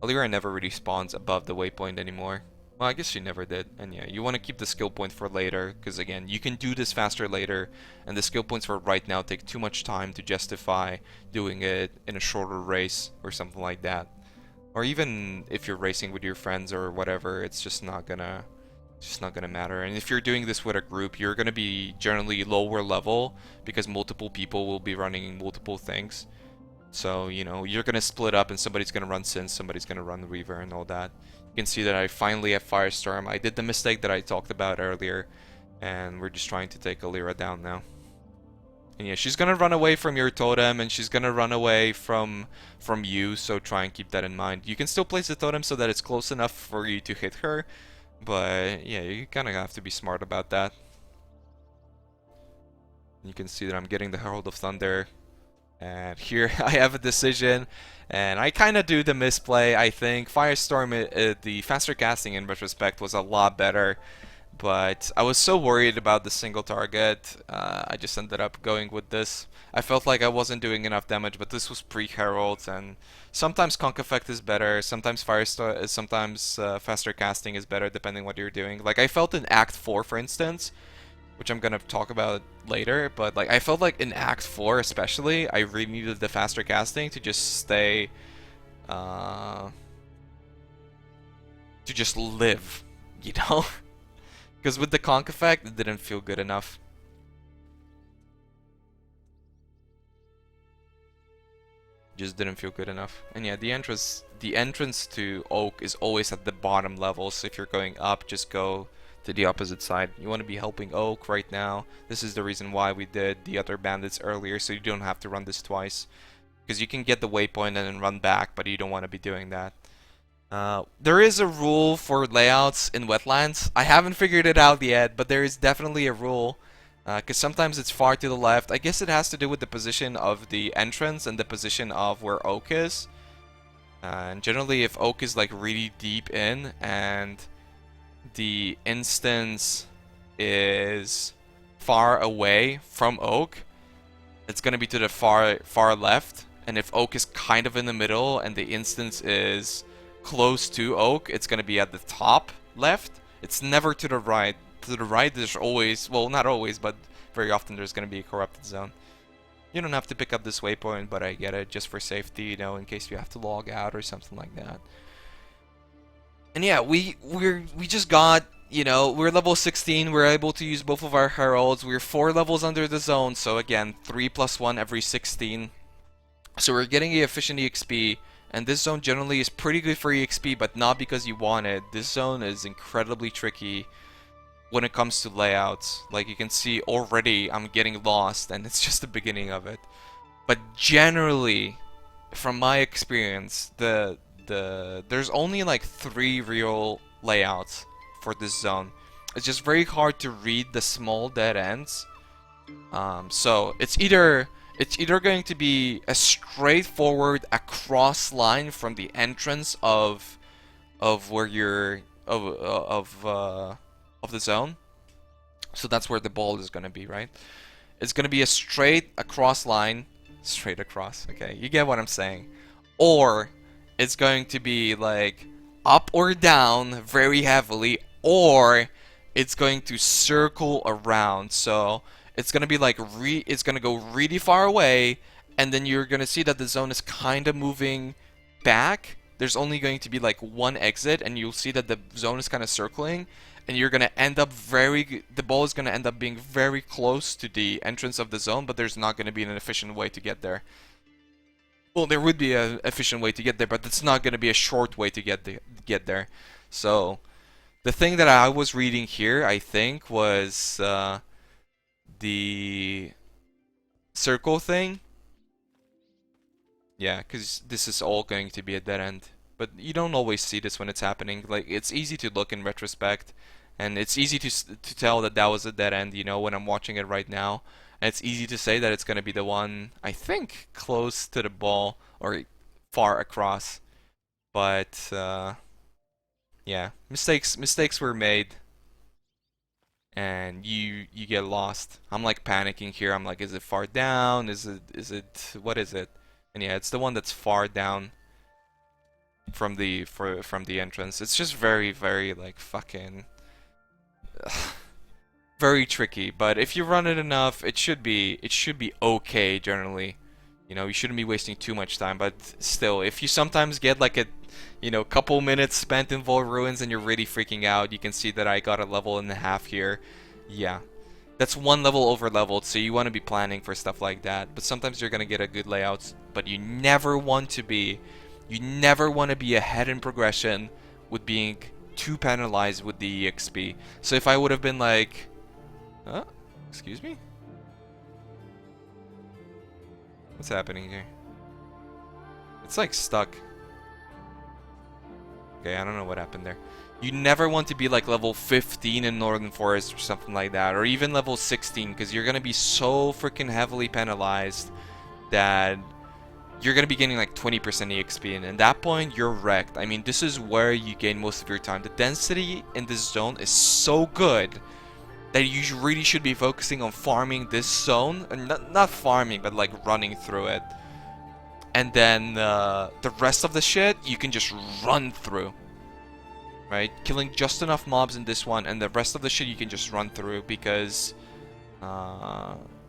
Lyra never really spawns above the waypoint anymore. Well, I guess she never did. And yeah, you want to keep the skill point for later, because again, you can do this faster later, and the skill points for right now take too much time to justify doing it in a shorter race or something like that. Or even if you're racing with your friends or whatever, it's just not gonna matter. And if you're doing this with a group, you're gonna be generally lower level because multiple people will be running multiple things. So, you know, you're gonna split up and somebody's gonna run Sin, somebody's gonna run Reaver and all that. You can see that I finally have Firestorm. I did the mistake that I talked about earlier, and we're just trying to take Lyra down now. And yeah, she's gonna run away from your totem, and she's gonna run away from you, so try and keep that in mind. You can still place the totem so that it's close enough for you to hit her, but yeah, you kind of have to be smart about that. You can see that I'm getting the Herald of Thunder, and here I have a decision, and I kind of do the misplay, I think. Firestorm, the faster casting in retrospect was a lot better, but I was so worried about the single target, I just ended up going with this. I felt like I wasn't doing enough damage, but this was pre-Herald, and sometimes Conk Effect is better, sometimes faster casting is better, depending what you're doing. Like, I felt in Act 4, for instance, which I'm gonna talk about later, but like I felt like in Act 4 especially, I really needed the faster casting to just stay, to just live, you know? Because with the Conk Effect, it didn't feel good enough. Just didn't feel good enough. And yeah, the entrance to Oak is always at the bottom level, so if you're going up, just go to the opposite side. You want to be helping Oak right now. This is the reason why we did the other bandits earlier, so you don't have to run this twice. Because you can get the waypoint and then run back, but you don't want to be doing that. There is a rule for layouts in wetlands. I haven't figured it out yet, but there is definitely a rule. Because sometimes it's far to the left. I guess it has to do with the position of the entrance and the position of where Oak is. And generally, if Oak is like really deep in and the instance is far away from Oak, it's gonna be to the far left. And if Oak is kind of in the middle and the instance is close to Oak, it's gonna be at the top left. It's never to the right. To the right, there's always, well, not always, but very often there's gonna be a corrupted zone. You don't have to pick up this waypoint, but I get it just for safety, you know, in case you have to log out or something like that. And yeah, we just got, you know, we're level 16. We're able to use both of our heralds. We're 4 levels under the zone, so again, 3 + 1 every 16. So we're getting the efficient EXP, and this zone generally is pretty good for EXP, but not because you want it. This zone is incredibly tricky when it comes to layouts. Like you can see already, I'm getting lost, and it's just the beginning of it. But generally, from my experience, there's only like 3 real layouts for this zone. It's just very hard to read the small dead ends. So it's either going to be a straightforward across line from the entrance of where you're of the zone. So that's where the ball is gonna be, right? It's gonna be a straight across line, straight across. Okay, you get what I'm saying. Or it's going to be like up or down very heavily, or it's going to circle around. So it's gonna be like it's gonna go really far away, and then you're gonna see that the zone is kind of moving back. There's only going to be like one exit, and you'll see that the zone is kind of circling, and you're gonna end up the ball is gonna end up being very close to the entrance of the zone, but there's not gonna be an efficient way to get there. Well, there would be an efficient way to get there, but it's not gonna be a short way to get there. So the thing that I was reading here, I think, was the circle thing. Yeah, because this is all going to be a dead end. But you don't always see this when it's happening. Like, it's easy to look in retrospect, and it's easy to tell that that was a dead end, you know, when I'm watching it right now. And it's easy to say that it's going to be the one, I think, close to the ball, or far across. But, yeah, mistakes were made, and you get lost. I'm like panicking here. I'm like, is it far down? Is it what is it? And yeah, it's the one that's far down from the entrance. It's just very like fucking very tricky. But if you run it enough, it should be okay generally. You know, you shouldn't be wasting too much time. But still, if you sometimes get like a couple minutes spent in Vol Ruins and you're really freaking out, you can see that I got a level and a half here. Yeah. That's one level over leveled, so you want to be planning for stuff like that. But sometimes you're gonna get a good layout, but you never want to be ahead in progression with being too penalized with the EXP. So if I would have been like, excuse me? What's happening here? It's like stuck. Okay, I don't know what happened there. You never want to be like level 15 in Northern Forest or something like that, or even level 16, because you're gonna be so freaking heavily penalized that you're gonna be getting like 20% EXP, and at that point you're wrecked. I mean, this is where you gain most of your time. The density in this zone is so good that you really should be focusing on farming this zone, and not farming, but like running through it. And then the rest of the shit you can just run through. Right? Killing just enough mobs in this one, and the rest of the shit you can just run through, because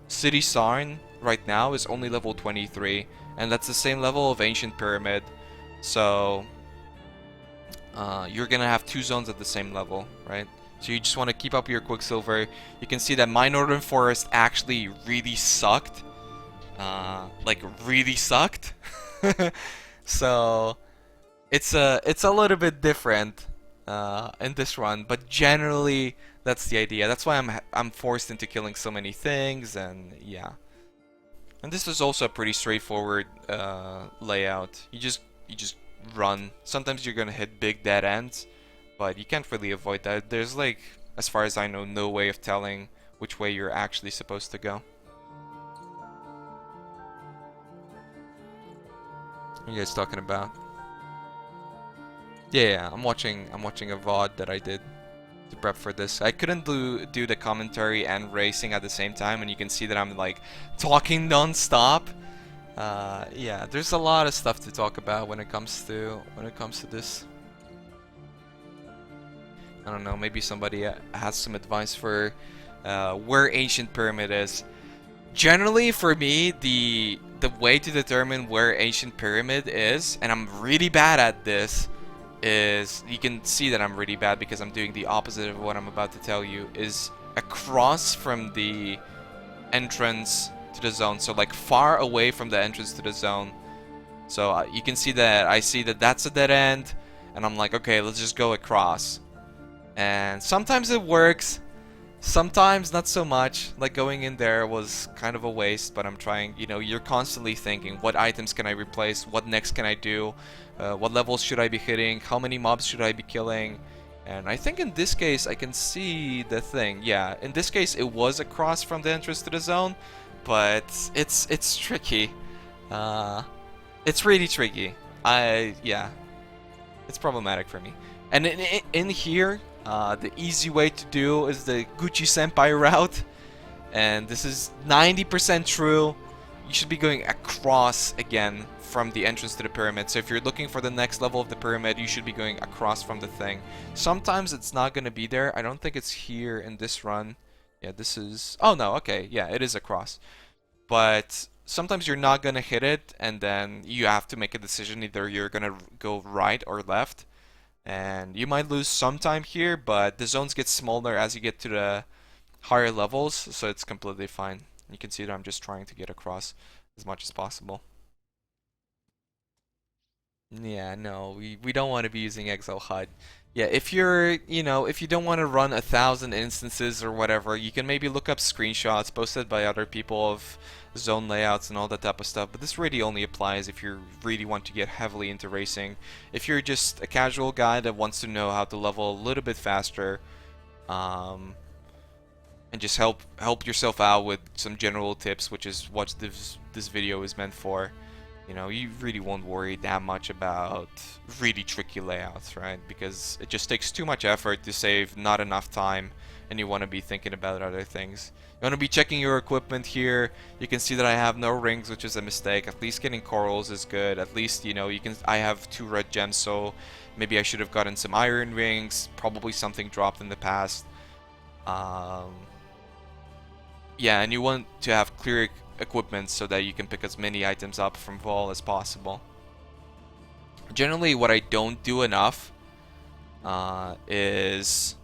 City Sarn right now is only level 23, and that's the same level of Ancient Pyramid. So you're gonna have two zones at the same level, right? So you just want to keep up your Quicksilver. You can see that my Northern Forest actually really sucked. Like really sucked. So it's a little bit different in this run, but generally that's the idea. That's why I'm forced into killing so many things, and yeah. And this is also a pretty straightforward layout. You just run. Sometimes you're gonna hit big dead ends, but you can't really avoid that. There's like, as far as I know, no way of telling which way you're actually supposed to go. What are you guys talking about? Yeah, I'm watching a VOD that I did to prep for this. I couldn't do the commentary and racing at the same time, and you can see that I'm like talking non-stop. Yeah, there's a lot of stuff to talk about when it comes to this. I don't know, maybe somebody has some advice for where Ancient Pyramid is. Generally, for me, the way to determine where Ancient Pyramid is, and I'm really bad at this, is, you can see that I'm really bad because I'm doing the opposite of what I'm about to tell you, is across from the entrance to the zone. So like far away from the entrance to the zone. So you can see that I see that that's a dead end, and I'm like, okay, let's just go across. And sometimes it works, sometimes not so much. Like going in there was kind of a waste, but I'm trying, you know, you're constantly thinking, what items can I replace? What next can I do? What levels should I be hitting? How many mobs should I be killing? And I think in this case I can see the thing. Yeah, in this case it was across from the entrance to the zone, but it's tricky. It's really tricky. Yeah, it's problematic for me. And in here, the easy way to do is the Gucci Senpai route, and this is 90% true. you should be going across again from the entrance to the pyramid. So if you're looking for the next level of the pyramid, you should be going across from the thing. Sometimes it's not going to be there. I don't think it's here in this run. Yeah, this is... Oh, no, okay. Yeah, it is across. But sometimes you're not going to hit it, and then you have to make a decision. Either you're going to go right or left. And you might lose some time here, but the zones get smaller as you get to the higher levels, so it's completely fine. You can see that I'm just trying to get across as much as possible. Yeah, no, we don't want to be using Exile HUD. Yeah, if you're, if you don't want to run 1,000 instances or whatever, you can maybe look up screenshots posted by other people of zone layouts and all that type of stuff, but this really only applies if you really want to get heavily into racing. If you're just a casual guy that wants to know how to level a little bit faster, and just help yourself out with some general tips, which is what this video is meant for. You really won't worry that much about really tricky layouts, right? Because it just takes too much effort to save not enough time, and you want to be thinking about other things. You want to be checking your equipment here. You can see that I have no rings, which is a mistake. At least getting corals is good. At least, I have 2 red gems, so maybe I should have gotten some iron rings. Probably something dropped in the past. Yeah, and you want to have clear equipment so that you can pick as many items up from Vol as possible. Generally, what I don't do enough is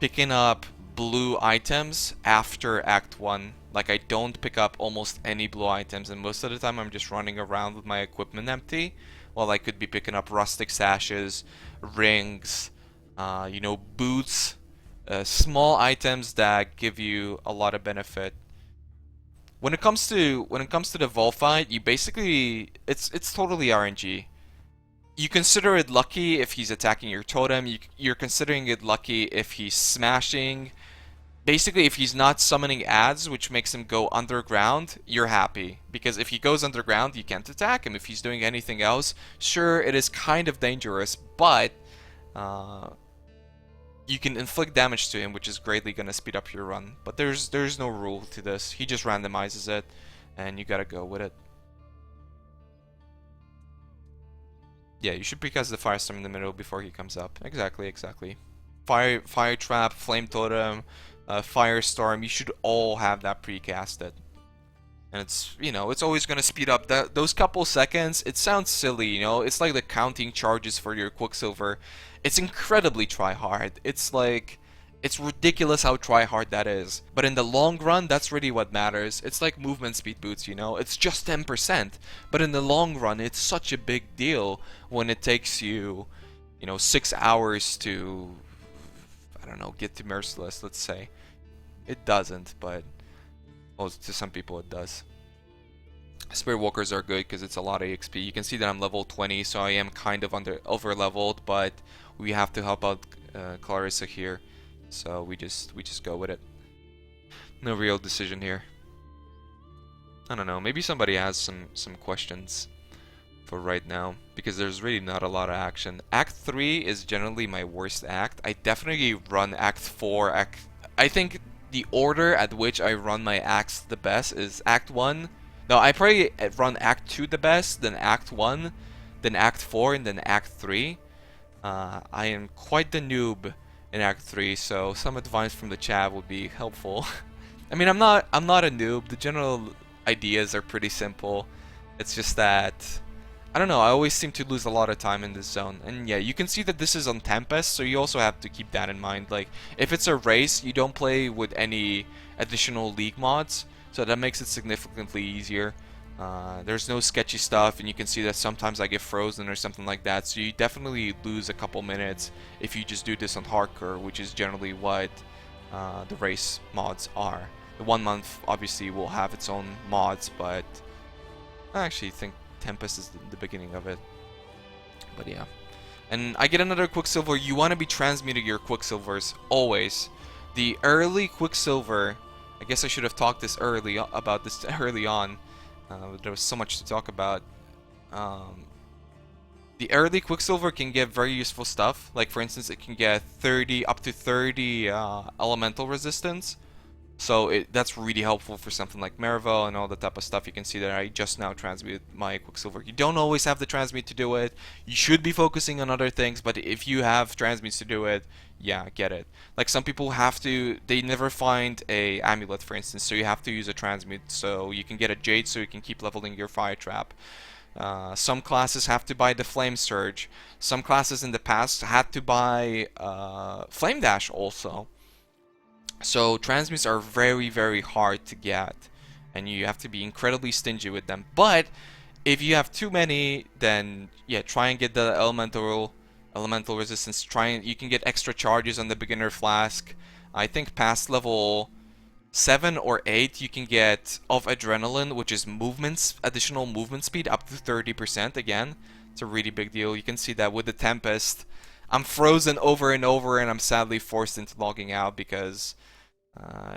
picking up blue items after Act 1. Like, I don't pick up almost any blue items, and most of the time I'm just running around with my equipment empty, while I could be picking up rustic sashes, rings, boots, small items that give you a lot of benefit. When it comes to the Vol fight, you basically it's totally RNG. You consider it lucky if he's attacking your totem. You're considering it lucky if he's smashing. Basically, if he's not summoning ads, which makes him go underground, you're happy. Because if he goes underground, you can't attack him. If he's doing anything else, sure, it is kind of dangerous, but you can inflict damage to him, which is greatly going to speed up your run. But there's no rule to this. He just randomizes it, and you gotta go with it. Yeah, you should precast the firestorm in the middle before he comes up. Exactly. Fire trap, flame totem, firestorm. You should all have that precasted. And it's always going to speed up those couple seconds. It sounds silly, it's like the counting charges for your Quicksilver. It's incredibly try-hard. It's ridiculous how try-hard that is. But in the long run, that's really what matters. It's like movement speed boots, it's just 10%. But in the long run, it's such a big deal when it takes you, 6 hours to, I don't know, get to Merciless, let's say. It doesn't, but... well, to some people it does. Spirit Walkers are good because it's a lot of XP. You can see that I'm level 20, so I am kind of over leveled, but we have to help out Clarissa here, so we just go with it. No real decision here. I don't know. Maybe somebody has some questions for right now, because there's really not a lot of action. Act 3 is generally my worst act. I definitely run Act 4. I think the order at which I run my acts the best is Act 1. No, I probably run Act 2 the best, then Act 1, then Act 4, and then Act 3. I am quite the noob in Act 3, so some advice from the chat would be helpful. I mean, I'm not a noob. The general ideas are pretty simple. It's just that, I don't know, I always seem to lose a lot of time in this zone. And yeah, you can see that this is on Tempest, so you also have to keep that in mind. Like, if it's a race, you don't play with any additional league mods, so that makes it significantly easier. There's no sketchy stuff, and you can see that sometimes I get frozen or something like that, so you definitely lose a couple minutes if you just do this on hardcore, which is generally what the race mods are. The 1 month obviously will have its own mods, but I actually think Tempest is the beginning of it. But yeah. And I get another Quicksilver. You want to be transmuting your Quicksilvers always. The early Quicksilver, I guess I should have talked about this early on. There was so much to talk about. The early Quicksilver can get very useful stuff. Like, for instance, it can get up to 30 elemental resistance. So that's really helpful for something like Marivel and all the type of stuff. You can see that I just now transmuted my Quicksilver. You don't always have the transmute to do it. You should be focusing on other things, but if you have transmutes to do it, yeah, get it. Like some people have to, they never find a amulet, for instance, so you have to use a transmute. So you can get a Jade so you can keep leveling your Fire Trap. Some classes have to buy the Flame Surge. Some classes in the past had to buy Flame Dash also. So transmutes are very, very hard to get, and you have to be incredibly stingy with them. But if you have too many, then yeah, try and get the elemental resistance. You can get extra charges on the beginner flask. I think past level 7 or 8 you can get of adrenaline, which is additional movement speed up to 30%. Again, it's a really big deal. You can see that with the Tempest. I'm frozen over and over, and I'm sadly forced into logging out because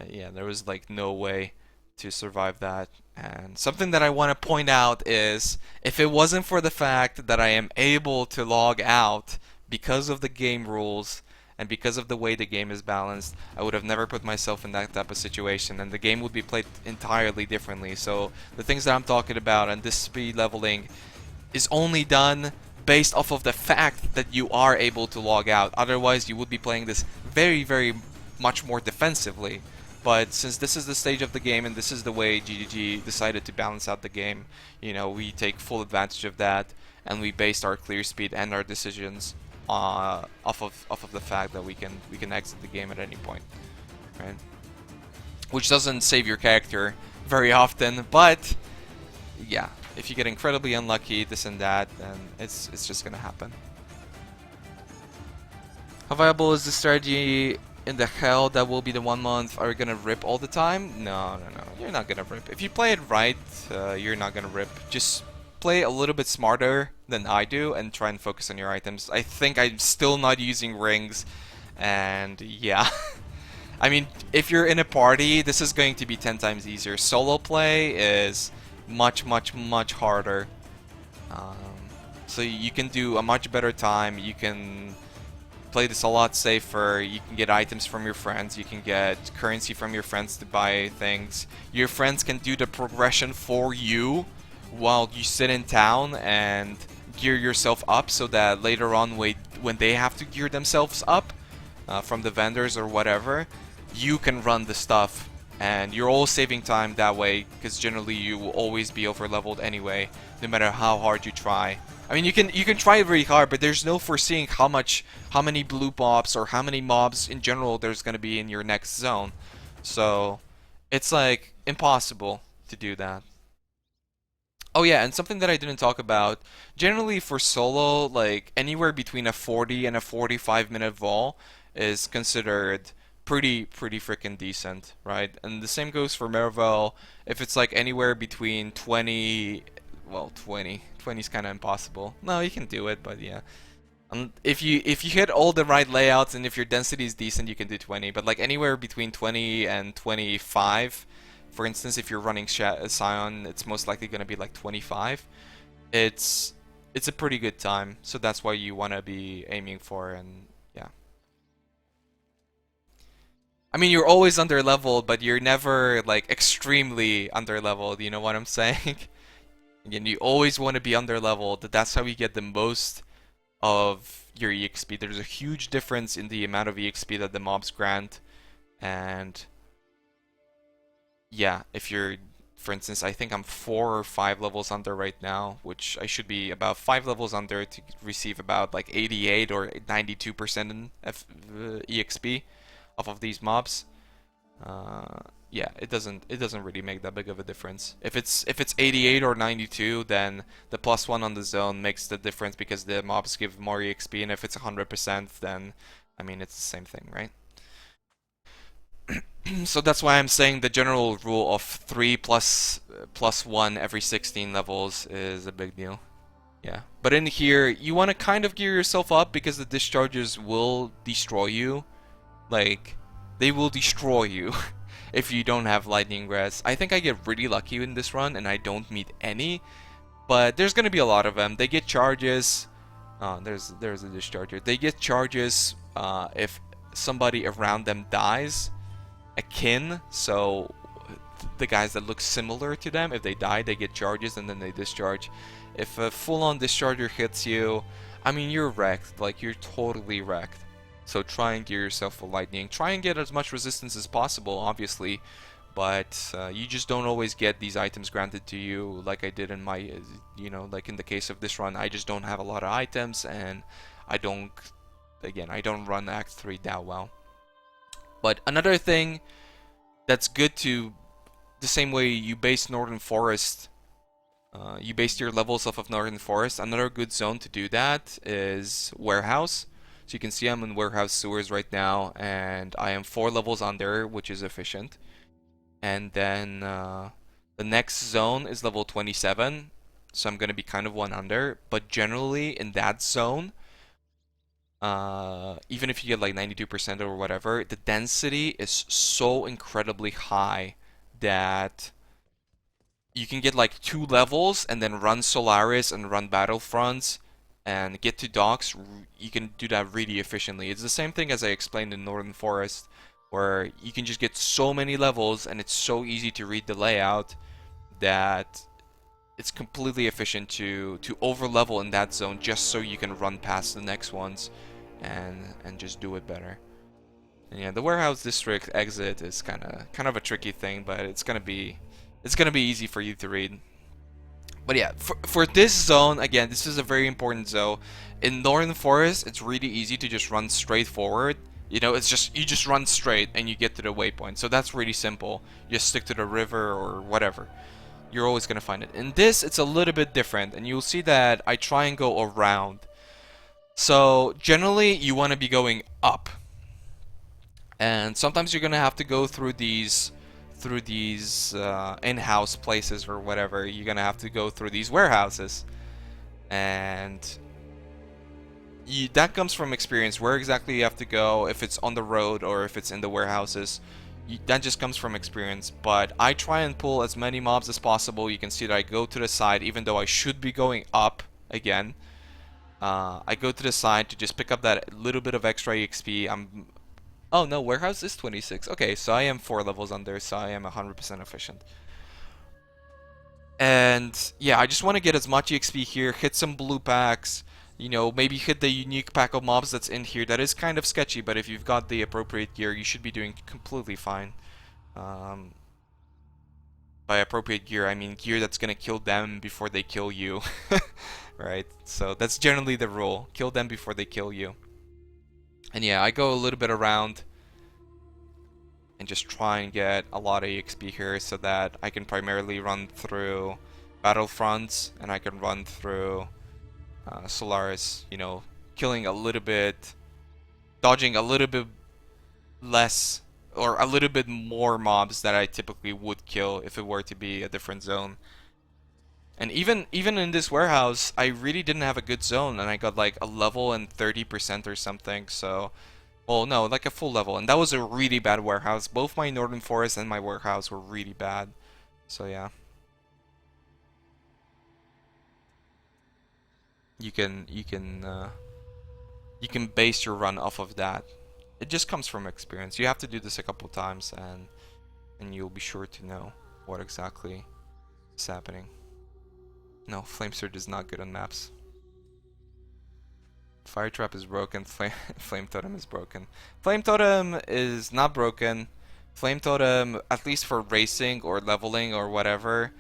yeah, there was like no way to survive that. And something that I want to point out is, if it wasn't for the fact that I am able to log out because of the game rules and because of the way the game is balanced, I would have never put myself in that type of situation, and the game would be played entirely differently. So the things that I'm talking about and this speed leveling is only done based off of the fact that you are able to log out. Otherwise, you would be playing this very, very much more defensively. But since this is the stage of the game and this is the way GGG decided to balance out the game, you know, we take full advantage of that, and we based our clear speed and our decisions off of the fact that we can exit the game at any point, right? Which doesn't save your character very often, but yeah, if you get incredibly unlucky, this and that, then it's just gonna happen. How viable is the strategy in the hell that will be the 1 month? Are you gonna rip all the time? No, no, no. You're not gonna rip. If you play it right, you're not gonna rip. Just play a little bit smarter than I do and try and focus on your items. I think I'm still not using rings, and yeah. I mean, if you're in a party, this is going to be 10 times easier. Solo play is much, much, much harder. So you can do a much better time. You can play this a lot safer. You can get items from your friends. You can get currency from your friends to buy things. Your friends can do the progression for you while you sit in town and gear yourself up, so that later on when they have to gear themselves up from the vendors or whatever, you can run the stuff, and you're all saving time that way, because generally you will always be over leveled anyway, no matter how hard you try. I mean, you can try very hard, but there's no foreseeing how many blue mobs or how many mobs in general there's gonna be in your next zone. So it's like impossible to do that. Oh yeah, and something that I didn't talk about, generally for solo, like anywhere between a 40 and a 45-minute vol is considered pretty freaking decent, right? And the same goes for Mervel. If it's like anywhere between 20, well, 20 is kind of impossible. No, you can do it, but yeah. If you hit all the right layouts and if your density is decent, you can do 20. But like anywhere between 20 and 25, for instance, if you're running Scion, it's most likely going to be like 25. It's a pretty good time, so that's why you want to be aiming for, and yeah. I mean, you're always under leveled, but you're never like extremely under leveled. You know what I'm saying? Again, you always want to be under leveled. That's how you get the most of your EXP. There's a huge difference in the amount of EXP that the mobs grant, and yeah, if you're, for instance, I think I'm 4 or 5 levels under right now, which I should be about 5 levels under to receive about like 88 or 92% in EXP off of these mobs. Yeah, it doesn't really make that big of a difference. If it's 88 or 92, then the +1 on the zone makes the difference because the mobs give more EXP, and if it's 100%, then I mean it's the same thing, right? So that's why I'm saying the general rule of 3 plus 1 every 16 levels is a big deal. Yeah, but in here you want to kind of gear yourself up because the discharges will destroy you. Like, they will destroy you if you don't have lightning grasp. I think I get really lucky in this run and I don't meet any, but there's gonna be a lot of them. They get charges. There's a discharger. They get charges if somebody around them dies, akin, so the guys that look similar to them, if they die, they get charges and then they discharge. If a full-on discharger hits you, I mean, you're wrecked. Like, you're totally wrecked. So try and gear yourself for lightning. Try and get as much resistance as possible, obviously, but you just don't always get these items granted to you like I did in my, like in the case of this run. I just don't have a lot of items, and I don't, again, I don't run Act 3 that well. But another thing that's good to, the same way you base Northern Forest, you base your levels off of Northern Forest, another good zone to do that is Warehouse. So you can see I'm in Warehouse Sewers right now, and I am 4 levels under, which is efficient. And then the next zone is level 27, so I'm going to be kind of 1 under. But generally, in that zone, even if you get like 92% or whatever, the density is so incredibly high that you can get like 2 levels and then run Solaris and run Battlefronts and get to docks. You can do that really efficiently. It's the same thing as I explained in Northern Forest, where you can just get so many levels and it's so easy to read the layout that it's completely efficient to over level in that zone just so you can run past the next ones and just do it better. And yeah, the Warehouse District exit is kind of a tricky thing, but it's gonna be easy for you to read. But yeah, for this zone, again, this is a very important zone. In Northern Forest, it's really easy to just run straight forward. You know, it's just, you just run straight and you get to the waypoint. So that's really simple. You just stick to the river or whatever. You're always going to find it. In this, it's a little bit different. And you'll see that I try and go around. So generally, you want to be going up. And sometimes you're going to have to go through these in-house places or whatever. You're gonna have to go through these warehouses, and that comes from experience. Where exactly you have to go, if it's on the road or if it's in the warehouses, that just comes from experience. But I try and pull as many mobs as possible. You can see that I go to the side, even though I should be going up again. I go to the side to just pick up that little bit of extra EXP. Oh no, warehouse is 26. Okay, so I am 4 levels under, so I am 100% efficient. And yeah, I just want to get as much EXP here, hit some blue packs, you know, maybe hit the unique pack of mobs that's in here. That is kind of sketchy, but if you've got the appropriate gear, you should be doing completely fine. By appropriate gear, I mean gear that's gonna kill them before they kill you. Right? So that's generally the rule. Kill them before they kill you. And yeah, I go a little bit around and just try and get a lot of EXP here so that I can primarily run through Battlefronts and I can run through Solaris, you know, killing a little bit, dodging a little bit less or a little bit more mobs that I typically would kill if it were to be a different zone. And even in this warehouse, I really didn't have a good zone, and I got like a level and 30% or something. So, well, no, like a full level, and that was a really bad warehouse. Both my Northern Forest and my warehouse were really bad. So yeah, you can base your run off of that. It just comes from experience. You have to do this a couple times, and you'll be sure to know what exactly is happening. No, Flame Surge is not good on maps. Fire Trap is broken, Flame Totem is broken. Flame Totem is not broken. Flame Totem, at least for racing or leveling or whatever,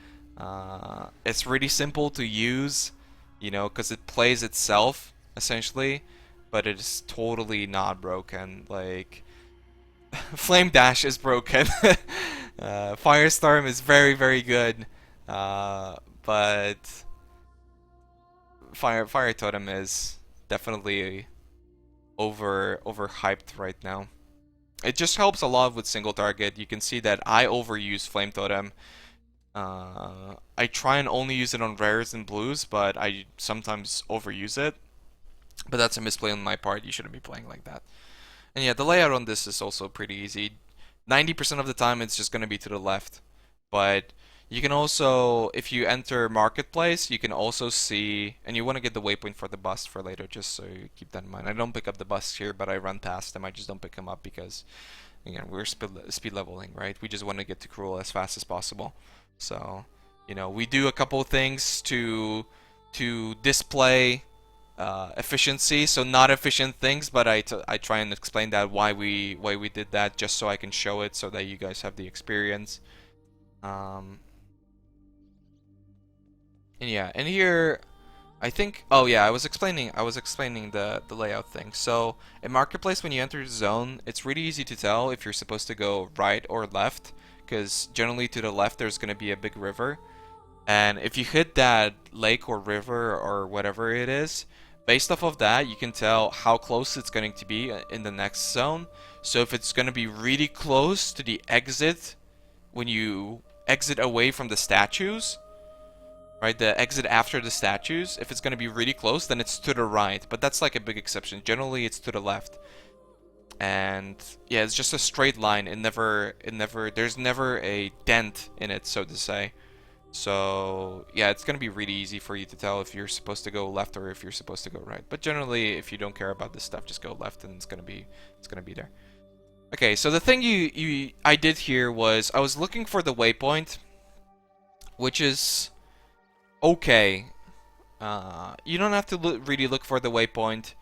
it's really simple to use, you know, because it plays itself, essentially, but it is totally not broken. Like, Flame Dash is broken. Firestorm is very, very good. But Fire Totem is definitely overhyped right now. It just helps a lot with single target. You can see that I overuse Flame Totem. I try and only use it on rares and blues, but I sometimes overuse it. But that's a misplay on my part. You shouldn't be playing like that. And yeah, the layout on this is also pretty easy. 90% of the time it's just going to be to the left. But you can also, if you enter Marketplace, you can also see, and you want to get the waypoint for the bus for later, just so you keep that in mind. I don't pick up the bus here, but I run past them. I just don't pick them up because again, we're speed leveling, right? We just want to get to Cruel as fast as possible. So, you know, we do a couple things to display efficiency, so not efficient things, but I try and explain that why we did that, just so I can show it, so that you guys have the experience. And yeah, and here I think, oh yeah, I was explaining the layout thing. So in Marketplace, when you enter the zone, it's really easy to tell if you're supposed to go right or left, because generally to the left there's going to be a big river. And if you hit that lake or river or whatever it is, based off of that, you can tell how close it's going to be in the next zone. So if it's going to be really close to the exit, when you exit away from the statues, right, the exit after the statues, if it's going to be really close, then it's to the right. But that's like a big exception. Generally, it's to the left. And yeah, it's just a straight line. There's never a dent in it, so to say. So yeah, it's gonna be really easy for you to tell if you're supposed to go left or if you're supposed to go right. But generally, if you don't care about this stuff, just go left, and it's gonna be there. Okay, so the thing I did here was I was looking for the waypoint, which is okay. You don't have to really look for the waypoint.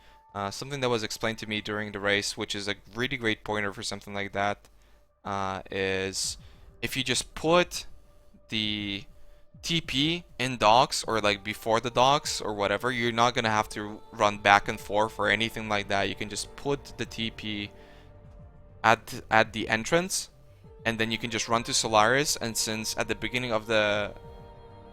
Something that was explained to me during the race, which is a really great pointer for something like that, is if you just put the TP in docks, or like before the docks or whatever, you're not gonna have to run back and forth or anything like that. You can just put the TP at the entrance, and then you can just run to Solaris. And since at the beginning of the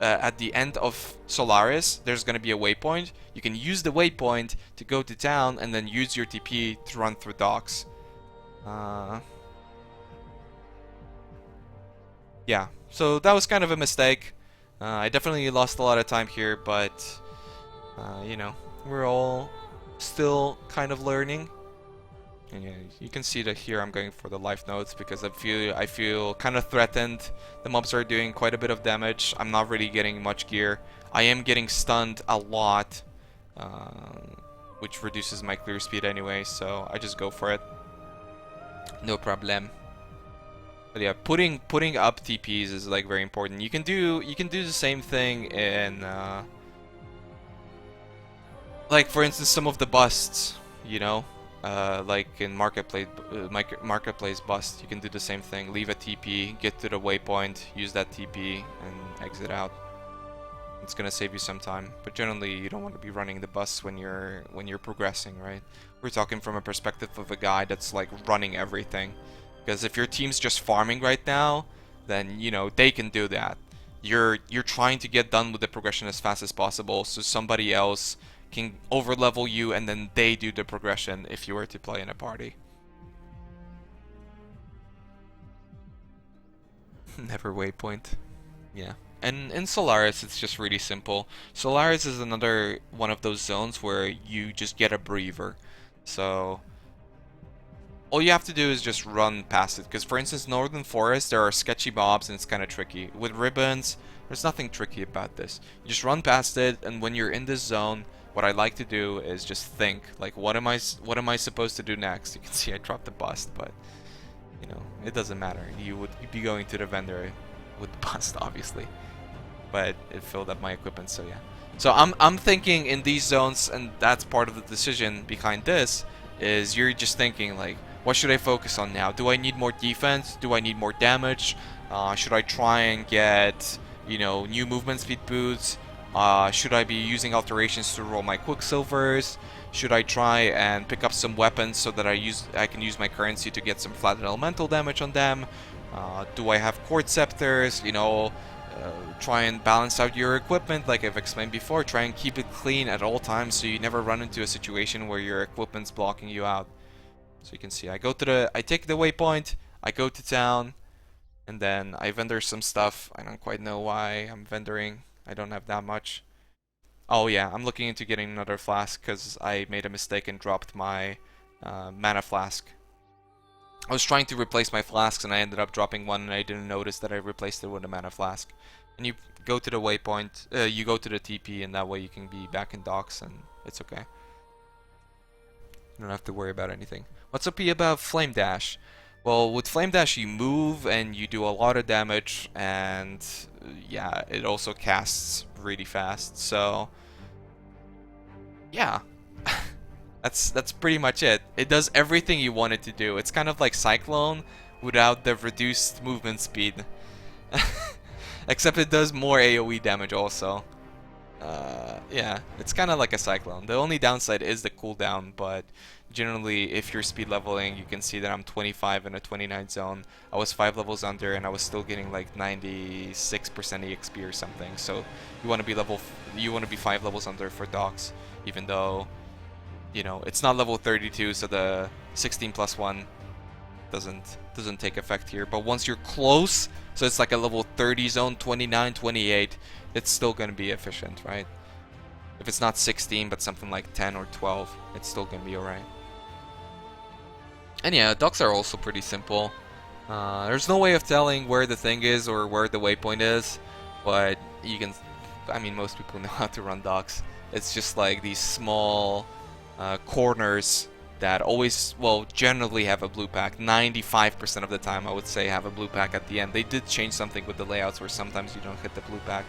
at the end of Solaris there's gonna be a waypoint, you can use the waypoint to go to town and then use your TP to run through docks. Yeah, so that was kind of a mistake. I definitely lost a lot of time here, but you know, we're all still kind of learning. And yeah, you can see that here I'm going for the life notes because I feel kind of threatened. The mobs are doing quite a bit of damage. I'm not really getting much gear. I am getting stunned a lot, which reduces my clear speed anyway, so I just go for it. No problem. But yeah, putting up TPs is like very important. You can do the same thing in like for instance some of the busts, you know, like in marketplace bust, you can do the same thing. Leave a TP, get to the waypoint, use that TP, and exit out. It's gonna save you some time, but generally you don't want to be running the bus when you're progressing, right? We're talking from a perspective of a guy that's like running everything. Because if your team's just farming right now, then you know they can do that. You're trying to get done with the progression as fast as possible, so somebody else can overlevel you, and then they do the progression if you were to play in a party. Never waypoint. Yeah. And in Solaris, it's just really simple. Solaris is another one of those zones where you just get a breather. So all you have to do is just run past it. Because for instance, Northern Forest, there are sketchy mobs and it's kind of tricky. With ribbons, there's nothing tricky about this. You just run past it, and when you're in this zone, what I like to do is just think, like, what am I supposed to do next? You can see I dropped the bust, but you know, it doesn't matter. You'd be going to the vendor with the bust, obviously. But it filled up my equipment, so yeah. So I'm thinking in these zones, and that's part of the decision behind this, is you're just thinking like, what should I focus on now? Do I need more defense? Do I need more damage? Should I try and get, you know, new movement speed boots? Should I be using alterations to roll my Quicksilvers? Should I try and pick up some weapons so that I can use my currency to get some flat elemental damage on them? Do I have Cord Scepters? You know, try and balance out your equipment like I've explained before. Try and keep it clean at all times so you never run into a situation where your equipment's blocking you out. So you can see I take the waypoint, I go to town, and then I vendor some stuff. I don't quite know why I'm vendoring. I don't have that much. Oh yeah, I'm looking into getting another flask because I made a mistake and dropped my mana flask. I was trying to replace my flasks and I ended up dropping one, and I didn't notice that I replaced it with a mana flask. And you go to the waypoint, you go to the TP, and that way you can be back in docks and it's okay. You don't have to worry about anything. What's up about Flame Dash? Well, with Flame Dash, you move and you do a lot of damage, and yeah, it also casts really fast. So, yeah, that's pretty much it. It does everything you want it to do. It's kind of like Cyclone without the reduced movement speed. Except it does more AoE damage also. Yeah, it's kind of like a Cyclone. The only downside is the cooldown, but generally, if you're speed leveling, you can see that I'm 25 in a 29 zone. I was 5 levels under, and I was still getting like 96% EXP or something. So you want to be you want to be 5 levels under for Docs, even though, you know, it's not level 32, so the 16 plus 1 doesn't take effect here. But once you're close, so it's like a level 30 zone, 29, 28, it's still going to be efficient, right? If it's not 16, but something like 10 or 12, it's still going to be alright. And yeah, docks are also pretty simple. There's no way of telling where the thing is or where the waypoint is, but you can, I mean, most people know how to run docks. It's just like these small corners that always, well, generally have a blue pack. 95% of the time, I would say, have a blue pack at the end. They did change something with the layouts where sometimes you don't hit the blue pack.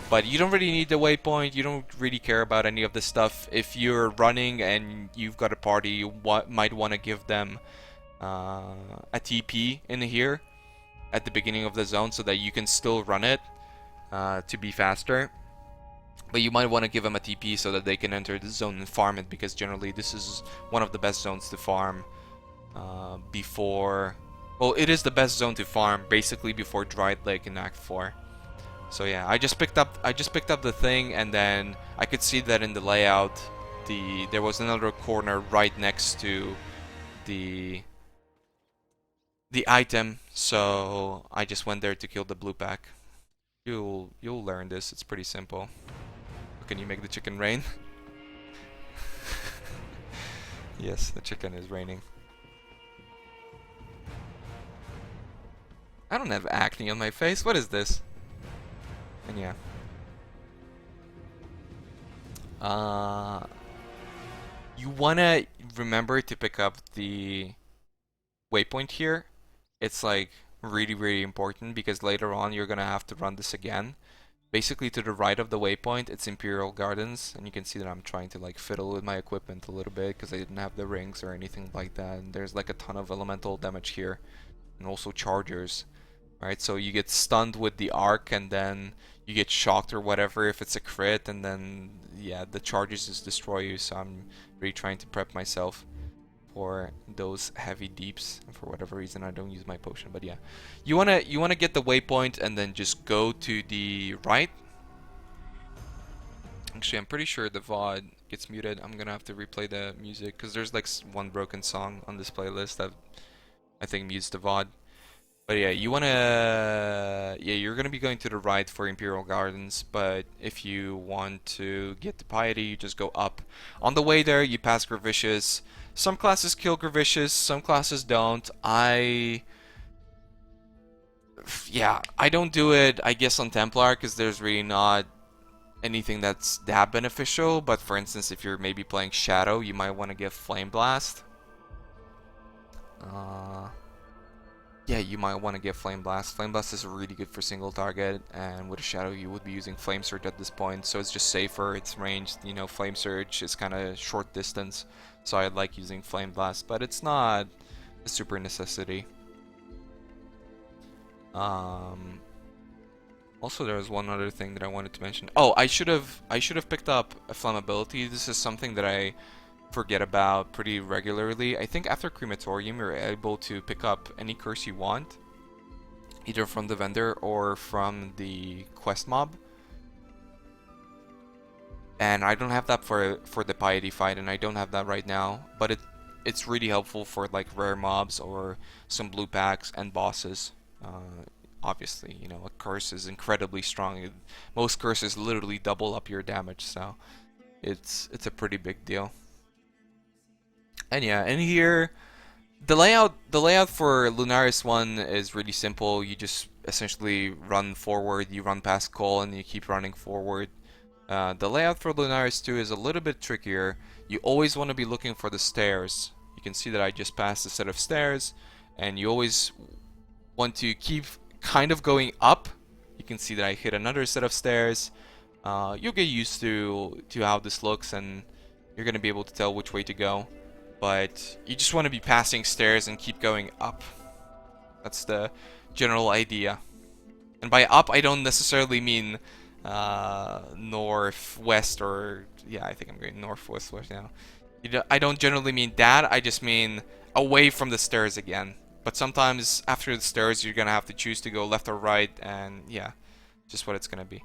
But you don't really need the waypoint. You don't really care about any of this stuff. If you're running and you've got a party, you might want to give them a TP in here at the beginning of the zone so that you can still run it to be faster. But you might want to give them a TP so that they can enter the zone and farm it, because generally this is one of the best zones to farm before... Well, it is the best zone to farm basically before Dried Lake in Act 4. So yeah, I just picked up the thing, and then I could see that in the layout there was another corner right next to the item, so I just went there to kill the blue pack. You'll learn this. It's pretty simple. Can you make the chicken rain? Yes, the chicken is raining. I don't have acne on my face. What is this? And yeah. You wanna remember to pick up the waypoint here. It's like really, really important, because later on you're gonna have to run this again. Basically, to the right of the waypoint, it's Imperial Gardens, and you can see that I'm trying to like fiddle with my equipment a little bit because I didn't have the rings or anything like that. And there's like a ton of elemental damage here, and also chargers. Right, so you get stunned with the arc, and then you get shocked or whatever if it's a crit, and then yeah, the charges just destroy you. So I'm really trying to prep myself for those heavy deeps, and for whatever reason I don't use my potion. But yeah, you wanna get the waypoint and then just go to the right. Actually, I'm pretty sure the VOD gets muted. I'm gonna have to replay the music because there's like one broken song on this playlist that I think mutes the VOD. But yeah, you're gonna be going to the right for Imperial Gardens, but if you want to get to Piety, you just go up. On the way there, you pass Gravicious. Some classes kill Gravicious, some classes don't. I don't do it, I guess, on Templar, because there's really not anything that's that beneficial. But for instance, if you're maybe playing Shadow, you might want to give Flame Blast. Yeah, you might want to get Flame Blast. Flame Blast is really good for single target, and with a Shadow you would be using Flame Surge at this point, so it's just safer, it's ranged. You know, Flame Surge is kind of short distance, so I like using Flame Blast, but it's not a super necessity. Also, there was one other thing that I wanted to mention. Oh, I should have picked up a Flammability. This is something that I forget about pretty regularly. I think after Crematorium you're able to pick up any curse you want, either from the vendor or from the quest mob. And I don't have that for the Piety fight, and I don't have that right now, but it's really helpful for like rare mobs or some blue packs and bosses. Obviously, you know, a curse is incredibly strong. Most curses literally double up your damage, so it's a pretty big deal. And yeah, in here, the layout for Lunaris 1 is really simple. You just essentially run forward, you run past Cole, and you keep running forward. The layout for Lunaris 2 is a little bit trickier. You always want to be looking for the stairs. You can see that I just passed a set of stairs, and you always want to keep kind of going up. You can see that I hit another set of stairs. You'll get used to how this looks, and you're gonna be able to tell which way to go. But you just want to be passing stairs and keep going up. That's the general idea. And by up, I don't necessarily mean northwest, or yeah, I think I'm going northwest right now. I don't generally mean that. I just mean away from the stairs again. But sometimes after the stairs, you're gonna have to choose to go left or right, and yeah, just what it's gonna be.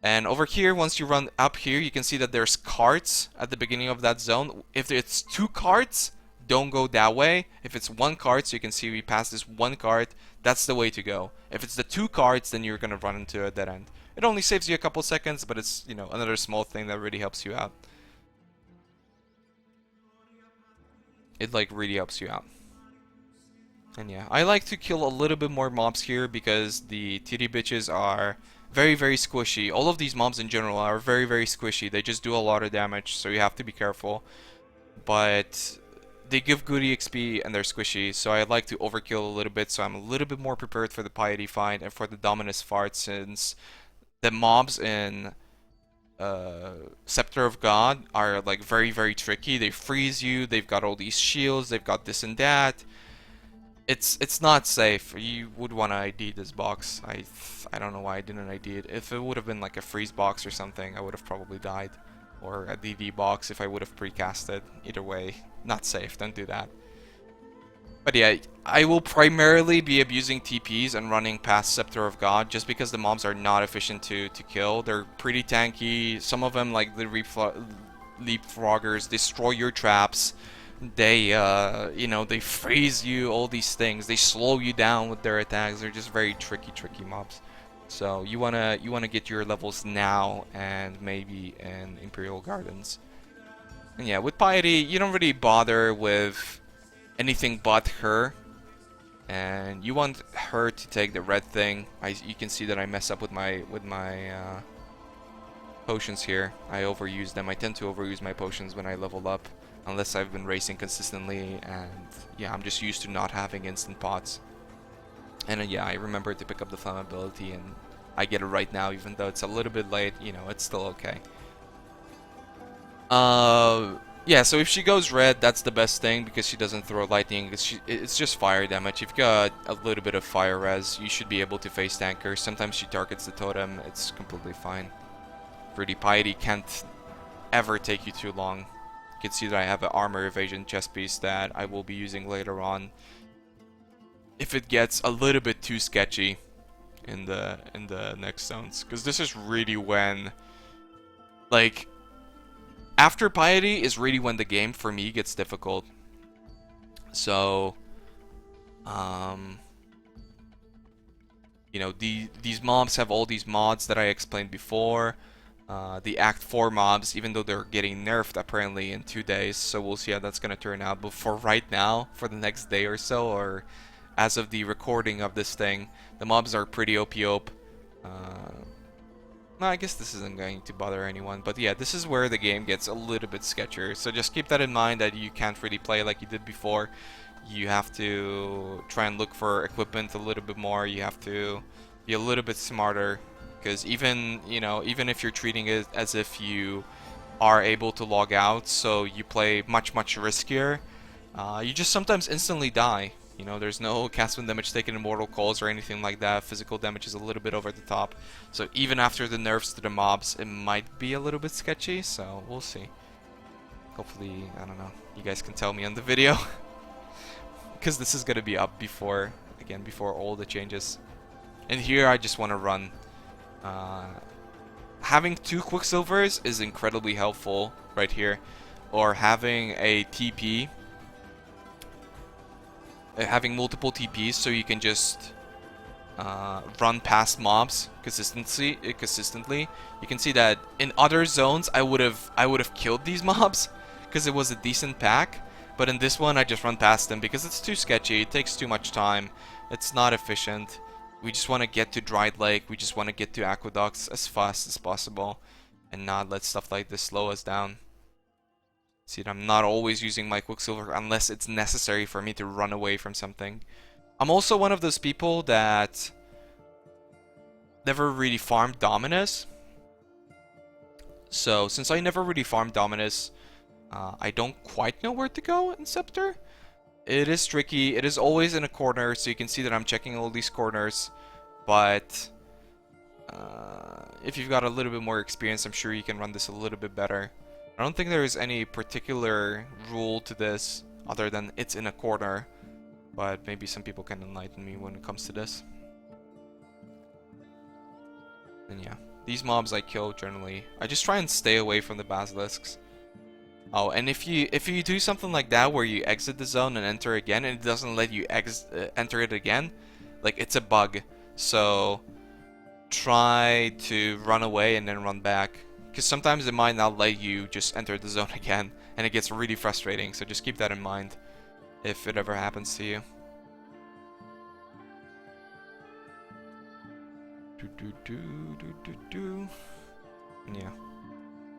And over here, once you run up here, you can see that there's carts at the beginning of that zone. If it's 2 carts, don't go that way. If it's 1 cart, so you can see we passed this 1 cart, that's the way to go. If it's the 2 carts, then you're gonna run into a dead end. It only saves you a couple seconds, but it's, you know, another small thing that really helps you out. It like really helps you out. And yeah, I like to kill a little bit more mobs here because the titty bitches are very, very squishy. All of these mobs in general are very, very squishy. They just do a lot of damage, so you have to be careful. But they give good EXP and they're squishy, so I like to overkill a little bit, so I'm a little bit more prepared for the Piety fight and for the Dominus fart, since the mobs in Scepter of God are like very, very tricky. They freeze you, they've got all these shields, they've got this and that. It's not safe. You would want to ID this box. I don't know why I didn't ID it. If it would have been like a freeze box or something, I would have probably died. Or a DD box if I would have precasted. Either way, not safe. Don't do that. But yeah, I will primarily be abusing TPs and running past Scepter of God just because the mobs are not efficient to kill. They're pretty tanky. Some of them, like the leapfroggers, destroy your traps. They, you know, they freeze you, all these things. They slow you down with their attacks. They're just very tricky mobs. So you wanna get your levels now and maybe in Imperial Gardens. And yeah, with Piety, you don't really bother with anything but her. And you want her to take the red thing. You can see that I mess up with my potions here. I overuse them. I tend to overuse my potions when I level up. Unless I've been racing consistently, and yeah, I'm just used to not having instant pots. And yeah, I remember to pick up the flammability, and I get it right now, even though it's a little bit late, you know, it's still okay. Yeah, so if she goes red, that's the best thing, because she doesn't throw lightning. It's just fire damage. If you've got a little bit of fire res, you should be able to face tank her. Sometimes she targets the totem, it's completely fine. Pretty Piety can't ever take you too long. You can see that I have an armor evasion chest piece that I will be using later on if it gets a little bit too sketchy in the next zones, because this is really when, like, after Piety is really when the game for me gets difficult. So you know, these mobs have all these mods that I explained before. The Act 4 mobs, even though they're getting nerfed apparently in 2 days, so we'll see how that's gonna turn out. But for right now, for the next day or so, or as of the recording of this thing, the mobs are pretty OP. No, I guess this isn't going to bother anyone, but yeah, this is where the game gets a little bit sketchier. So just keep that in mind, that you can't really play like you did before. You have to try and look for equipment a little bit more. You have to be a little bit smarter. Because even, you know, even if you're treating it as if you are able to log out, so you play much riskier, you just sometimes instantly die. You know, there's no cast when damage taken in mortal calls or anything like that. Physical damage is a little bit over the top. So even after the nerfs to the mobs, it might be a little bit sketchy, so we'll see. Hopefully, I don't know, you guys can tell me on the video. Because this is going to be up before, again, before all the changes. And here I just want to run. Having 2 Quicksilvers is incredibly helpful right here, or having a TP, having multiple TPs, so you can just run past mobs consistently. You can see that in other zones I would have killed these mobs because it was a decent pack, but in this one I just run past them because it's too sketchy. It takes too much time. It's not efficient. We just want to get to Dried Lake. We just want to get to Aqueducts as fast as possible and not let stuff like this slow us down. See that I'm not always using my Quicksilver unless it's necessary for me to run away from something. I'm also one of those people that never really farmed Dominus. So since I never really farmed Dominus, I don't quite know where to go in Scepter. It is tricky. It is always in a corner, so you can see that I'm checking all these corners. But if you've got a little bit more experience, I'm sure you can run this a little bit better. I don't think there is any particular rule to this other than it's in a corner. But maybe some people can enlighten me when it comes to this. And yeah, these mobs I kill generally. I just try and stay away from the basilisks. Oh, and if you do something like that where you exit the zone and enter again and it doesn't let you enter it again, like it's a bug. So try to run away and then run back, because sometimes it might not let you just enter the zone again, and it gets really frustrating. So just keep that in mind if it ever happens to you. Yeah.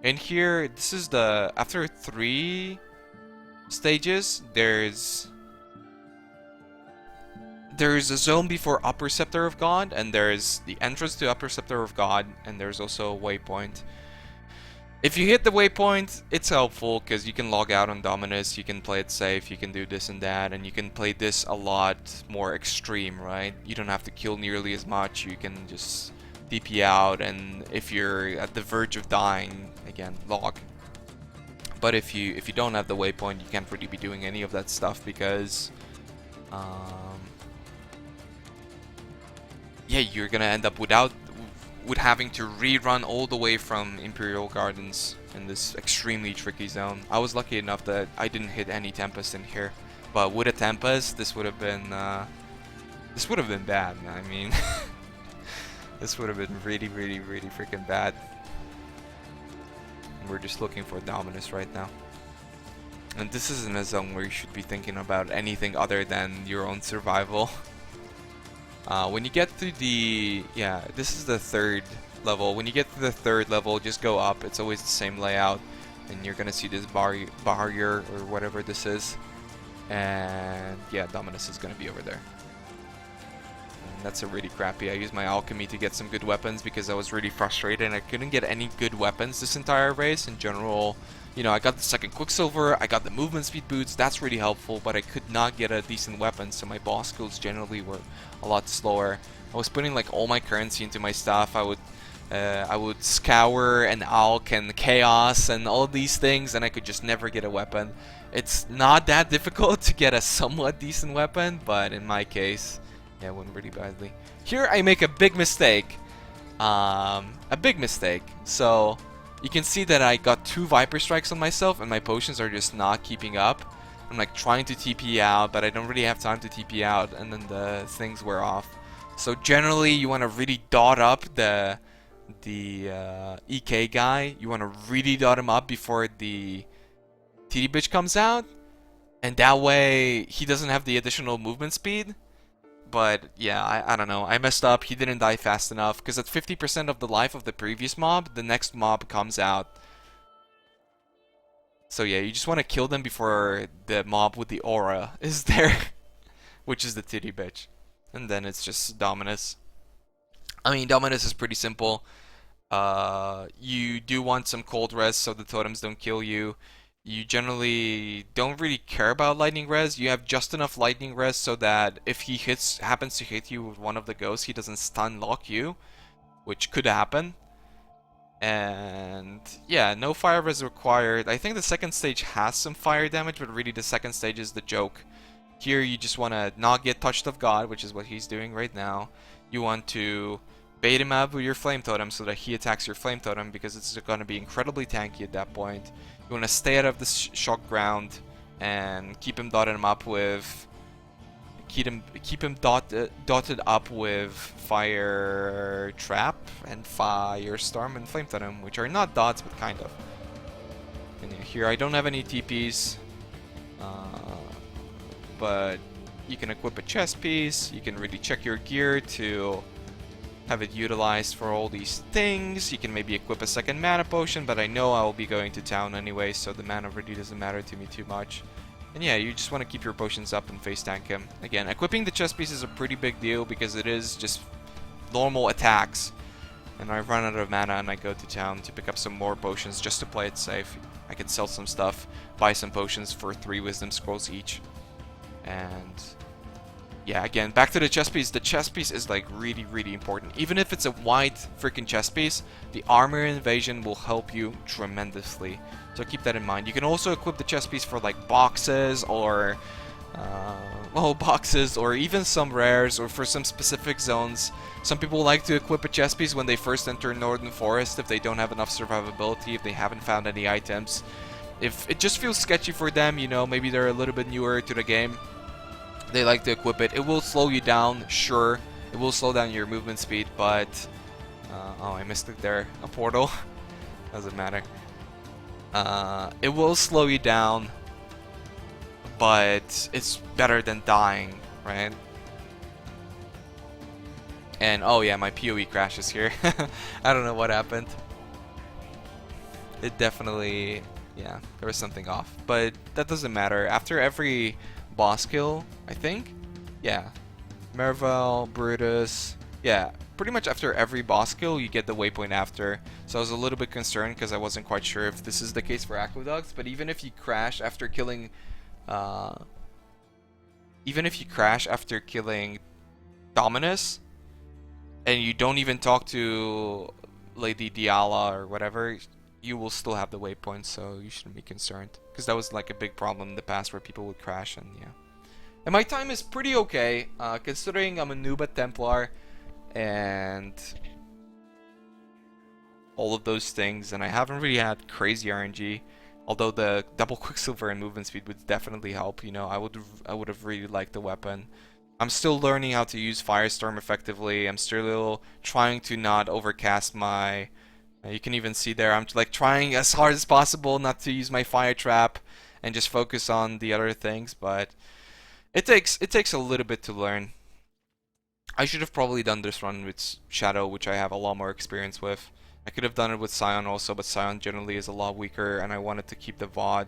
And here, this is the, after 3 stages, there's a zone before Upper Scepter of God, and there's the entrance to Upper Scepter of God, and there's also a waypoint. If you hit the waypoint, it's helpful because you can log out on Dominus, you can play it safe, you can do this and that, and you can play this a lot more extreme, right? You don't have to kill nearly as much, you can just DP out, and if you're at the verge of dying, again, log. But if you don't have the waypoint, you can't really be doing any of that stuff because yeah, you're gonna end up with having to rerun all the way from Imperial Gardens in this extremely tricky zone. I was lucky enough that I didn't hit any Tempest in here, but with a Tempest, this would have been bad. I mean, this would have been really, really, really freaking bad. And we're just looking for Dominus right now. And this isn't a zone where you should be thinking about anything other than your own survival. When you get to the, yeah, this is the 3rd level. When you get to the 3rd level, just go up. It's always the same layout, and you're gonna see this barrier or whatever this is. And yeah, Dominus is gonna be over there. And that's a really crappy. I used my alchemy to get some good weapons because I was really frustrated and I couldn't get any good weapons this entire race. In general, you know, I got the 2nd Quicksilver, I got the movement speed boots, that's really helpful, but I could not get a decent weapon, so my boss skills generally were a lot slower. I was putting like all my currency into my stuff. I would scour and alch and chaos and all these things, and I could just never get a weapon. It's not that difficult to get a somewhat decent weapon, but in my case, yeah, it went really badly. Here I make a big mistake. So you can see that I got 2 Viper Strikes on myself and my potions are just not keeping up. I'm like trying to TP out, but I don't really have time to TP out, and then the things wear off. So generally you want to really dot up the EK guy. You want to really dot him up before the TD bitch comes out, and that way he doesn't have the additional movement speed. But yeah, I don't know. I messed up. He didn't die fast enough because at 50% of the life of the previous mob, the next mob comes out. So yeah, you just want to kill them before the mob with the aura is there, which is the titty bitch. And then it's just Dominus. I mean, Dominus is pretty simple. You do want some cold res so the totems don't kill you. You generally don't really care about lightning res. You have just enough lightning res so that if he happens to hit you with one of the ghosts, he doesn't stun lock you, which could happen. And yeah, no fire res required. I think the 2nd stage has some fire damage, but really the 2nd stage is the joke. Here you just want to not get touched of God, which is what he's doing right now. You want to bait him up with your flame totem so that he attacks your flame totem, because it's going to be incredibly tanky at that point. You want to stay out of the shock ground and keep him dotted up with dotted up with fire trap and firestorm and flame totem, which are not dots but kind of. And yeah, here I don't have any TPs, but you can equip a chest piece. You can really check your gear to have it utilized for all these things. You can maybe equip a second mana potion, but I know I will be going to town anyway, so the mana really doesn't matter to me too much. And yeah, you just want to keep your potions up and face tank him. Again, equipping the chest piece is a pretty big deal because it is just normal attacks. And I run out of mana and I go to town to pick up some more potions just to play it safe. I can sell some stuff, buy some potions for 3 wisdom scrolls each. And yeah, again, back to the chest piece. The chest piece is like really, really important. Even if it's a white freaking chest piece, the armor invasion will help you tremendously. So keep that in mind. You can also equip the chest piece for like boxes or boxes or even some rares or for some specific zones. Some people like to equip a chest piece when they first enter Northern Forest if they don't have enough survivability, if they haven't found any items. If it just feels sketchy for them, you know, maybe they're a little bit newer to the game, they like to equip it. It will slow you down, sure. It will slow down your movement speed, but... oh, I missed it there. A portal. Doesn't matter. It will slow you down, but it's better than dying, right? And, oh yeah, my POE crashes here. I don't know what happened. It definitely... yeah, there was something off. But that doesn't matter. After every boss kill, I think? Yeah. Merval, Brutus. Yeah, pretty much after every boss kill, you get the waypoint after. So I was a little bit concerned because I wasn't quite sure if this is the case for Aqueducts. But even if you crash after killing... Dominus, and you don't even talk to Lady Diala or whatever, you will still have the waypoint, so you shouldn't be concerned. Because that was like a big problem in the past where people would crash, and yeah. And my time is pretty okay, considering I'm a noob at Templar, and all of those things, and I haven't really had crazy RNG. Although the double Quicksilver and movement speed would definitely help, you know, I would have really liked the weapon. I'm still learning how to use Firestorm effectively. I'm still trying to not overcast my... you can even see there, I'm like trying as hard as possible not to use my Fire Trap and just focus on the other things, but it takes a little bit to learn. I should have probably done this run with Shadow, which I have a lot more experience with. I could have done it with Scion also, but Scion generally is a lot weaker, and I wanted to keep the VOD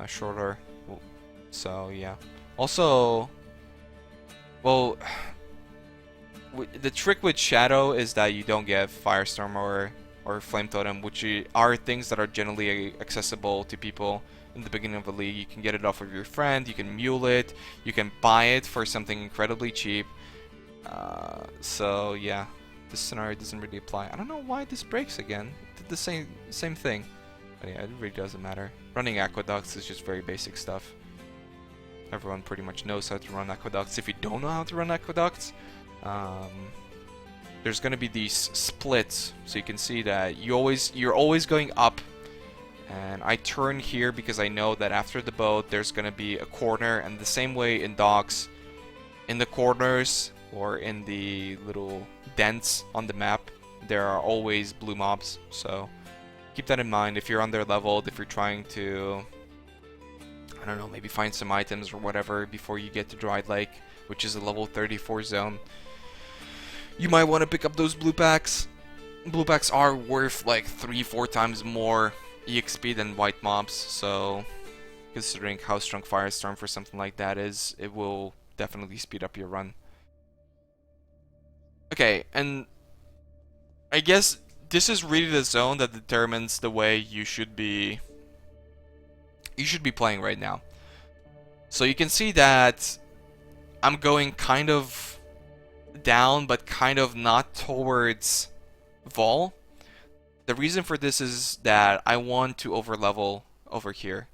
shorter. So yeah. Also, well, the trick with Shadow is that you don't get Firestorm or Flame Totem, which are things that are generally accessible to people in the beginning of the league. You can get it off of your friend, you can mule it, you can buy it for something incredibly cheap. So yeah, this scenario doesn't really apply. I don't know why this breaks again. It did the same thing. But yeah, it really doesn't matter. Running Aqueducts is just very basic stuff. Everyone pretty much knows how to run Aqueducts. If you don't know how to run Aqueducts, there's gonna be these splits, so you can see that you're always going up. And I turn here because I know that after the boat there's gonna be a corner, and the same way in docks, in the corners or in the little dents on the map, there are always blue mobs. So keep that in mind if you're under leveled, if you're trying to, I don't know, maybe find some items or whatever before you get to Dried Lake, which is a level 34 zone. You might want to pick up those blue packs. Blue packs are worth like 3-4 times more EXP than white mobs, so considering how strong Firestorm for something like that is, it will definitely speed up your run. Okay, and I guess this is really the zone that determines the way you should be playing right now. So you can see that I'm going kind of down, but kind of not towards Vol. The reason for this is that I want to overlevel over here.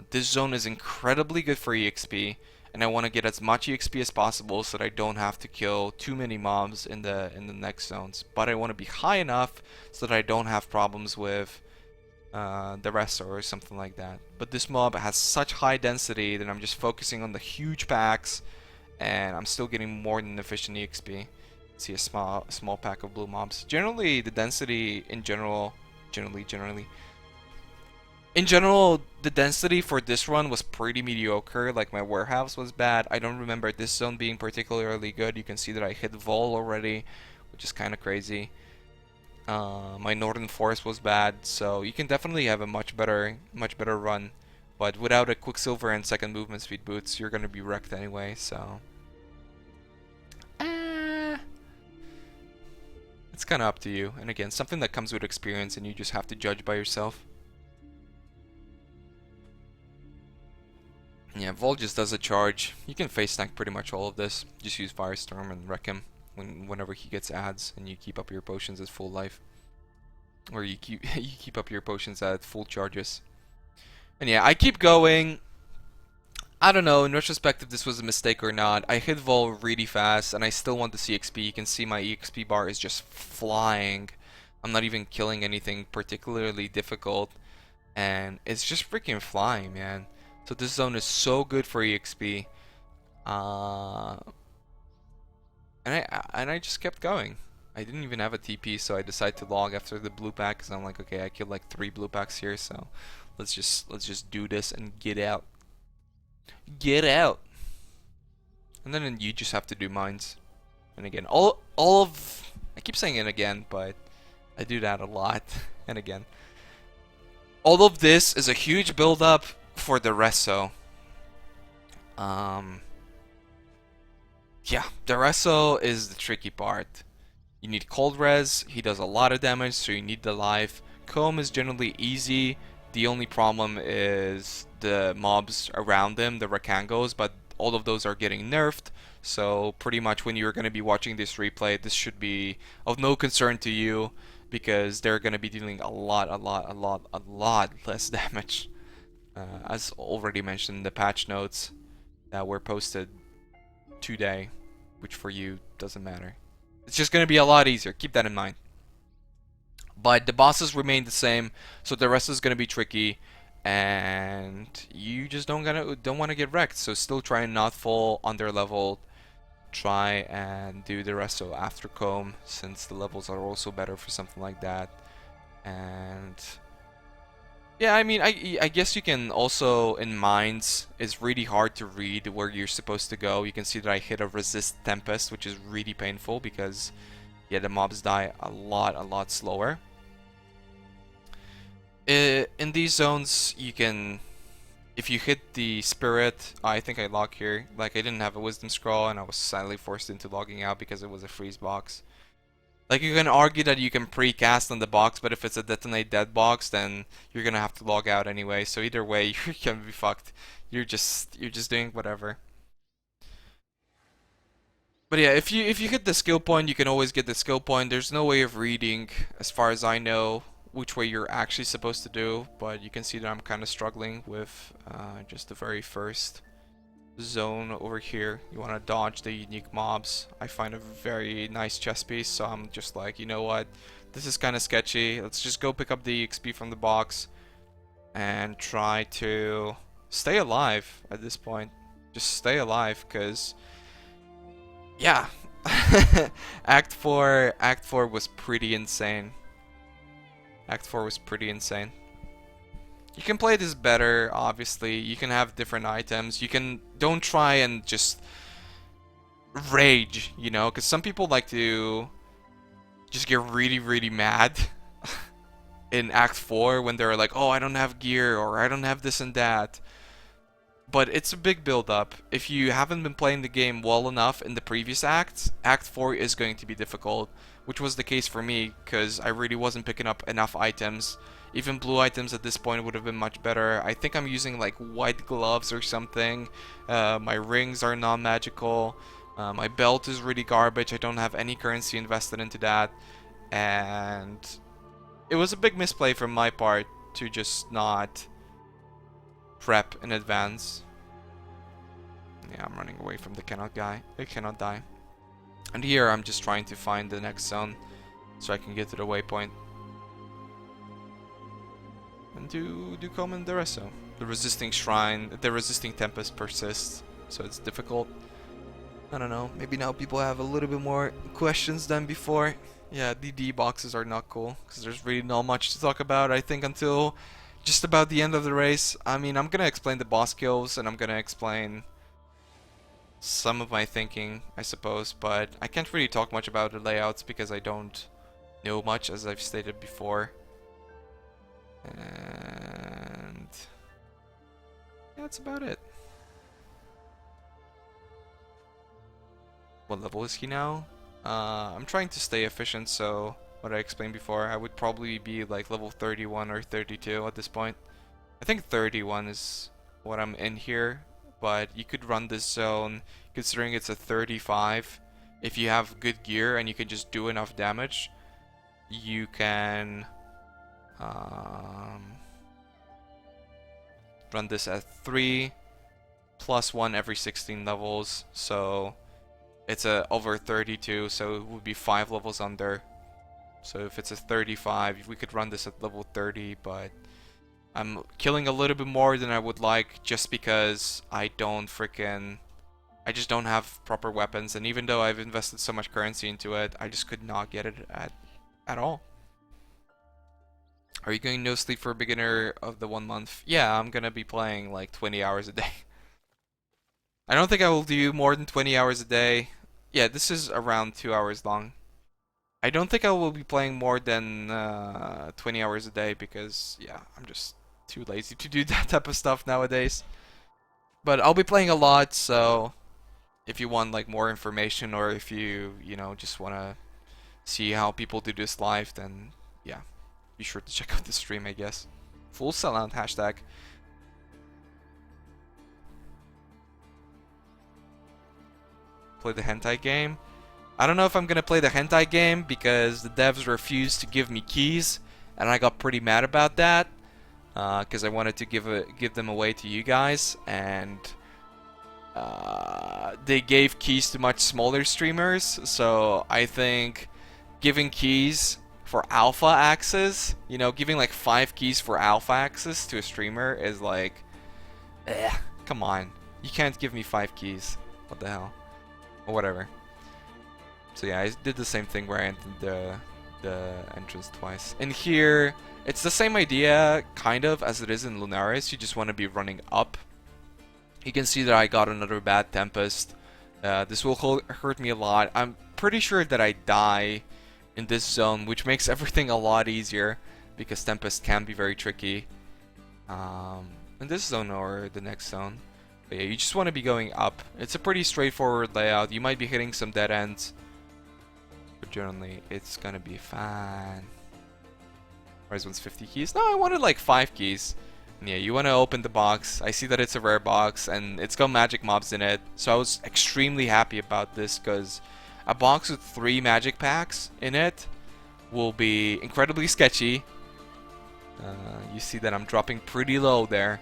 This zone is incredibly good for EXP, and I want to get as much EXP as possible so that I don't have to kill too many mobs in the next zones. But I want to be high enough so that I don't have problems with the rest or something like that. But this mob has such high density that I'm just focusing on the huge packs, and I'm still getting more than efficient EXP. See a small pack of blue mobs. Generally, the density in general, the density for this run was pretty mediocre. Like my warehouse was bad. I don't remember this zone being particularly good. You can see that I hit Vol already, which is kind of crazy. My Northern Forest was bad, so you can definitely have a much better run. But without a Quicksilver and second movement speed boots, you're gonna be wrecked anyway. So it's kind of up to you. And again, something that comes with experience, and you just have to judge by yourself. Yeah, Vol just does a charge. You can face tank pretty much all of this. Just use Firestorm and wreck him whenever he gets ads, and you keep up your potions at full life, or you keep up your potions at full charges. And yeah, I keep going. I don't know, in retrospect, if this was a mistake or not. I hit Vol really fast, and I still want to see XP. You can see my EXP bar is just flying. I'm not even killing anything particularly difficult, and it's just freaking flying, man. So this zone is so good for EXP. And I just kept going. I didn't even have a TP, so I decided to log after the blue pack, because I'm like, okay, I killed like 3 blue packs here, so let's just do this and get out. Get out. And then you just have to do mines. And again, all of, I keep saying it again, but I do that a lot. And again, all of this is a huge build up for the Resso. Yeah, the Resso is the tricky part. You need cold res, he does a lot of damage, so you need the life. Comb is generally easy. The only problem is the mobs around him, the Rakangos, but all of those are getting nerfed. So pretty much when you're going to be watching this replay, this should be of no concern to you, because they're going to be dealing a lot less damage. As already mentioned in the patch notes that were posted today, which for you doesn't matter. It's just going to be a lot easier. Keep that in mind. But the bosses remain the same, so the rest is going to be tricky, and you just don't want to get wrecked. So still try and not fall under level. Try and do the rest of after comb, since the levels are also better for something like that. And yeah, I mean, I guess you can also, in mines, it's really hard to read where you're supposed to go. You can see that I hit a resist tempest, which is really painful because, yeah, the mobs die a lot slower. In these zones, you can, if you hit the spirit, I think I log here. Like, I didn't have a wisdom scroll, and I was sadly forced into logging out because it was a freeze box. Like, you can argue that you can pre-cast on the box, but if it's a detonate dead box, then you're gonna have to log out anyway. So either way, you're gonna be fucked. You're just doing whatever. But yeah, if you hit the skill point, you can always get the skill point. There's no way of reading, as far as I know, which way you're actually supposed to do. But you can see that I'm kind of struggling with just the very first zone over here. You want to dodge the unique mobs. I find a very nice chess piece, so I'm just like, you know what, this is kind of sketchy. Let's just go pick up the XP from the box and try to stay alive at this point. Just stay alive, because yeah. Act 4 was pretty insane. Act 4 was pretty insane. You can play this better, obviously. You can have different items. Don't try and just rage, you know, because some people like to just get really mad in Act 4 when they're like, oh, I don't have gear, or I don't have this and that. But it's a big build up. If you haven't been playing the game well enough in the previous acts, Act 4 is going to be difficult, which was the case for me, because I really wasn't picking up enough items. Even blue items at this point would have been much better. I think I'm using like white gloves or something. My rings are non-magical. My belt is really garbage. I don't have any currency invested into that. And it was a big misplay from my part to just not prep in advance. Yeah, I'm running away from the cannot guy. It cannot die. And here I'm just trying to find the next zone so I can get to the waypoint. And do common the resto. The resisting shrine, the resisting tempest persists, so it's difficult. I don't know, maybe now people have a little bit more questions than before. Yeah, DD boxes are not cool, because there's really not much to talk about, I think, until just about the end of the race. I mean, I'm gonna explain the boss kills, and I'm gonna explain some of my thinking, I suppose, but I can't really talk much about the layouts because I don't know much, as I've stated before. And yeah, that's about it. What level is he now? I'm trying to stay efficient, so what I explained before, I would probably be like level 31 or 32 at this point. I think 31 is what I'm in here, but you could run this zone considering it's a 35. If you have good gear and you can just do enough damage, you can run this at 3 plus 1 every 16 levels, so it's a over 32, so it would be 5 levels under. So if it's a 35, we could run this at level 30, but I'm killing a little bit more than I would like just because I just don't have proper weapons, and even though I've invested so much currency into it, I just could not get it at all. Are you going no sleep for a beginner of the 1 month? Yeah, I'm gonna be playing like 20 hours a day. I don't think I will do more than 20 hours a day. Yeah, this is around 2 hours long. I don't think I will be playing more than 20 hours a day because, yeah, I'm just too lazy to do that type of stuff nowadays. But I'll be playing a lot, so if you want like more information, or if you know, just want to see how people do this live, then yeah, be sure to check out the stream, I guess. Full sellout hashtag. Play the hentai game. I don't know if I'm gonna play the hentai game because the devs refused to give me keys, and I got pretty mad about that because I wanted to give them away to you guys, and they gave keys to much smaller streamers. So I think giving keys for alpha access, you know, giving like 5 keys for alpha access to a streamer is like, come on, you can't give me 5 keys. What the hell? Or whatever. So yeah, I did the same thing where I entered the entrance twice. And here, it's the same idea, kind of, as it is in Lunaris. You just want to be running up. You can see that I got another bad Tempest. This will hurt me a lot. I'm pretty sure that I die in this zone, which makes everything a lot easier, because Tempest can be very tricky. In this zone or the next zone. But yeah, you just want to be going up. It's a pretty straightforward layout. You might be hitting some dead ends, but generally it's gonna be fine. Rise wants 50 keys. No, I wanted like 5 keys. And yeah, you want to open the box. I see that it's a rare box and it's got magic mobs in it. So I was extremely happy about this because a box with 3 magic packs in it will be incredibly sketchy. You see that I'm dropping pretty low there.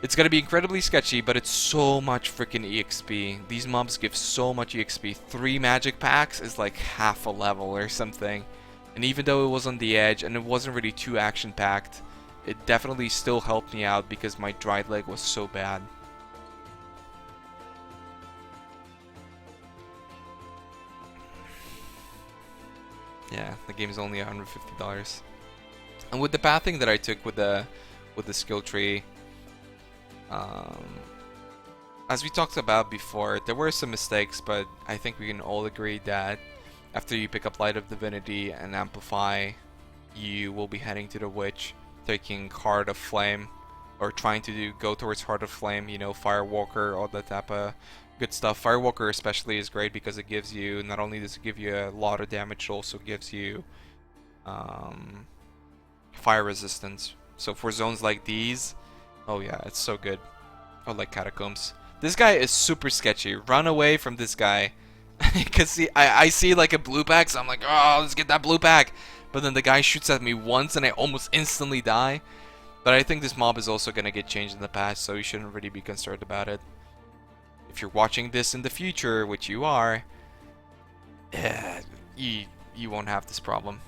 It's gonna be incredibly sketchy, but it's so much freaking EXP. These mobs give so much EXP. 3 magic packs is like half a level or something. And even though it was on the edge and it wasn't really too action packed, it definitely still helped me out because my dried leg was so bad. Yeah, the game is only $150. And with the pathing that I took with the skill tree, as we talked about before, there were some mistakes, but I think we can all agree that after you pick up Light of Divinity and Amplify, you will be heading to the Witch, taking Heart of Flame, or trying to go towards Heart of Flame, you know, Firewalker, all that type of good stuff. Firewalker especially is great because it gives you, not only does it give you a lot of damage, it also gives you fire resistance. So for zones like these, oh yeah, it's so good. Oh, like Catacombs. This guy is super sketchy. Run away from this guy. Because I see like a blue pack, so I'm like, oh, let's get that blue pack. But then the guy shoots at me once and I almost instantly die. But I think this mob is also going to get changed in the past, so you shouldn't really be concerned about it. If you're watching this in the future, which you are, you won't have this problem.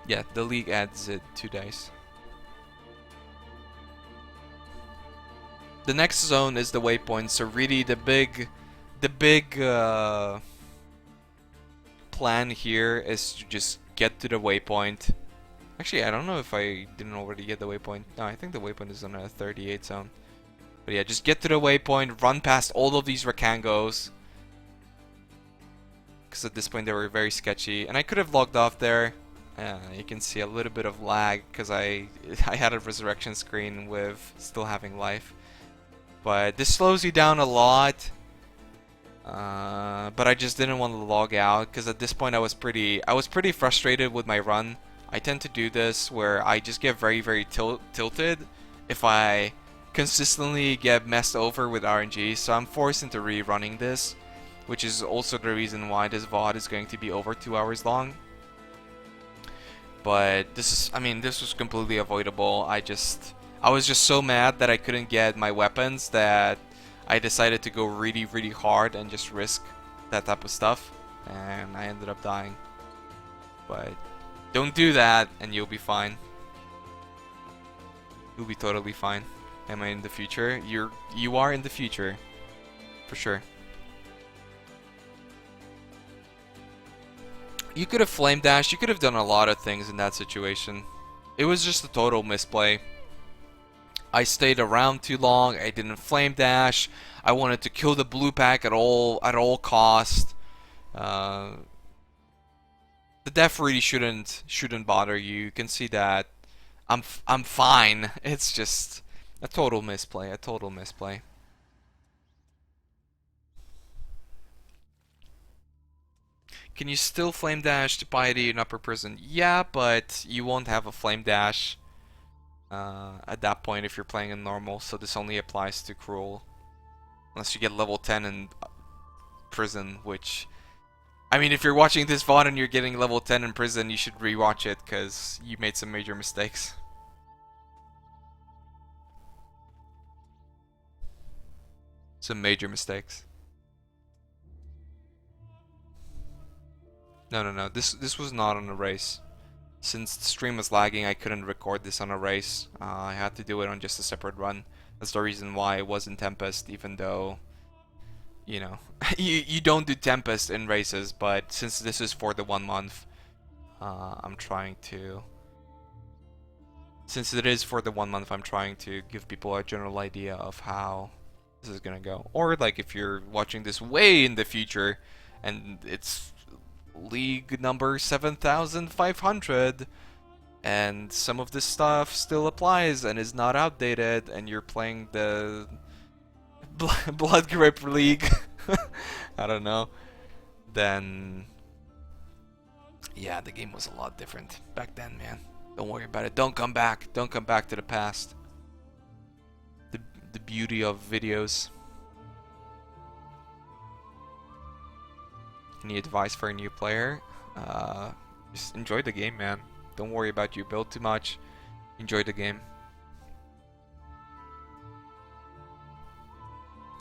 Yeah, the league adds it 2 dice. The next zone is the waypoint, so really the big plan here is to just get to the waypoint. Actually, I don't know if I didn't already get the waypoint. No, I think the waypoint is on a 38 zone. But yeah, just get to the waypoint, run past all of these Rakangos. Because at this point they were very sketchy. And I could have logged off there. You can see a little bit of lag because I had a resurrection screen with still having life. But this slows you down a lot. But I just didn't want to log out because at this point I was pretty frustrated with my run. I tend to do this where I just get very tilted if I consistently get messed over with RNG, so I'm forced into rerunning this, which is also the reason why this VOD is going to be over 2 hours long. But this is, I mean, this was completely avoidable. I was just so mad that I couldn't get my weapons that I decided to go really hard and just risk that type of stuff, and I ended up dying. But don't do that and you'll be fine. You'll be totally fine. Am I in the future? You are in the future. For sure. You could have flame dashed. You could have done a lot of things in that situation. It was just a total misplay. I stayed around too long. I didn't flame dash. I wanted to kill the blue pack at all cost. The death really shouldn't bother you. You can see that I'm fine. It's just a total misplay. A total misplay. Can you still flame dash to Piety in upper prison? Yeah, but you won't have a flame dash at that point if you're playing in normal, so this only applies to cruel. Unless you get level 10 in prison, which... I mean, if you're watching this VOD and you're getting level 10 in prison, you should rewatch it, because you made some major mistakes. Some major mistakes. No. This was not on a race. Since the stream was lagging, I couldn't record this on a race. I had to do it on just a separate run. That's the reason why it was in Tempest, even though, you know, you don't do Tempest in races, but since this is for the 1 month, I'm trying to... Since it is for the 1 month, I'm trying to give people a general idea of how this is gonna go. Or, like, if you're watching this way in the future, and it's league number 7500 and some of this stuff still applies and is not outdated and you're playing the Blood Grip League I don't know, then yeah, the game was a lot different back then, man. Don't worry about it. Don't come back to the past. The beauty of videos. Any advice for a new player? Just enjoy the game, man. Don't worry about your build too much. Enjoy the game.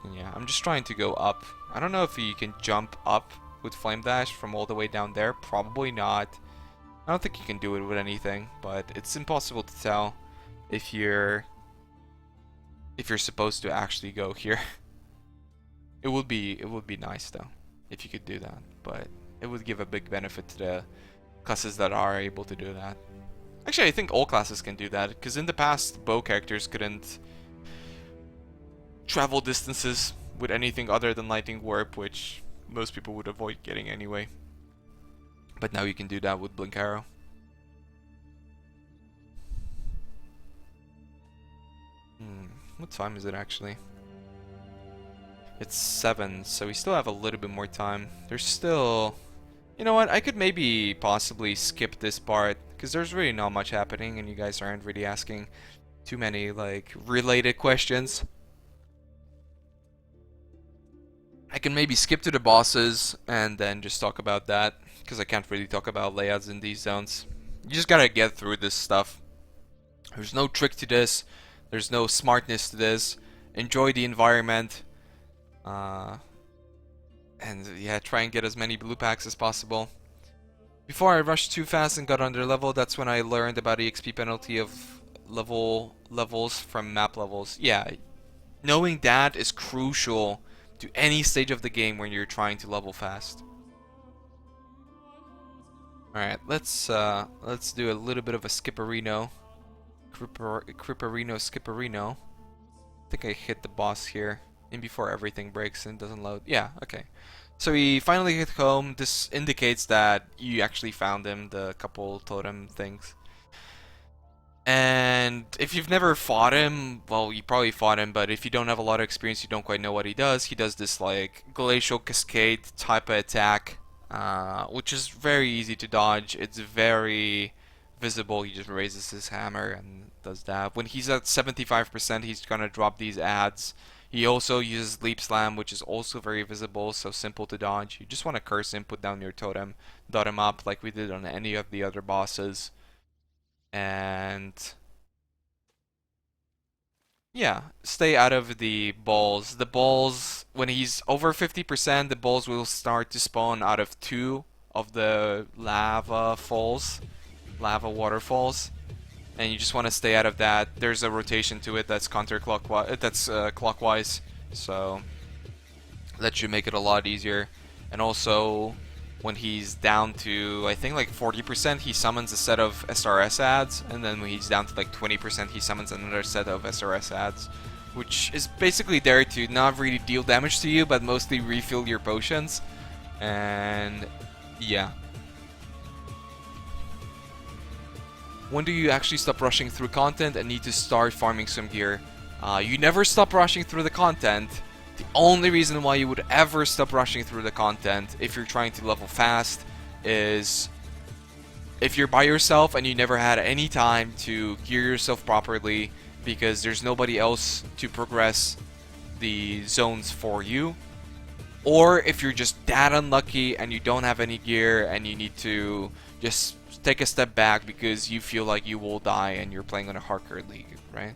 And yeah, I'm just trying to go up. I don't know if you can jump up with Flame Dash from all the way down there. Probably not. I don't think you can do it with anything, but it's impossible to tell if you're supposed to actually go here. It would be nice though if you could do that, but it would give a big benefit to the classes that are able to do that. Actually, I think all classes can do that, because in the past, bow characters couldn't travel distances with anything other than Lightning Warp, which most people would avoid getting anyway. But now you can do that with Blink Arrow. What time is it actually? It's 7, so we still have a little bit more time. There's still... You know what? I could maybe possibly skip this part, because there's really not much happening and you guys aren't really asking too many, like, related questions. I can maybe skip to the bosses and then just talk about that, because I can't really talk about layouts in these zones. You just gotta get through this stuff. There's no trick to this. There's no smartness to this. Enjoy the environment. And yeah, try and get as many blue packs as possible. Before I rushed too fast and got under level, that's when I learned about the XP penalty of levels from map levels. Yeah, knowing that is crucial to any stage of the game when you're trying to level fast. Alright, let's do a little bit of a skipperino. Skipperino. I think I hit the boss here. And before everything breaks and doesn't load. Yeah, okay. So we finally hit home. This indicates that you actually found him, the couple totem things. And if you've never fought him, well, you probably fought him, but if you don't have a lot of experience, you don't quite know what he does. He does this, like, glacial cascade type of attack, which is very easy to dodge. It's very visible. He just raises his hammer and does that. When he's at 75%, he's gonna drop these adds. He also uses Leap Slam, which is also very visible, so simple to dodge. You just want to curse him, put down your totem, dot him up like we did on any of the other bosses. And yeah, stay out of the balls. The balls, when he's over 50%, the balls will start to spawn out of 2 of the lava falls, lava waterfalls. And you just want to stay out of that. There's a rotation to it that's counterclockwise, that's clockwise, so that should make it a lot easier. And also, when he's down to, I think, like 40%, he summons a set of SRS ads, and then when he's down to like 20%, he summons another set of SRS ads, which is basically there to not really deal damage to you, but mostly refill your potions. And yeah. When do you actually stop rushing through content and need to start farming some gear? You never stop rushing through the content. The only reason why you would ever stop rushing through the content if you're trying to level fast is if you're by yourself and you never had any time to gear yourself properly because there's nobody else to progress the zones for you. Or if you're just that unlucky and you don't have any gear and you need to just take a step back because you feel like you will die and you're playing on a hardcore league, right?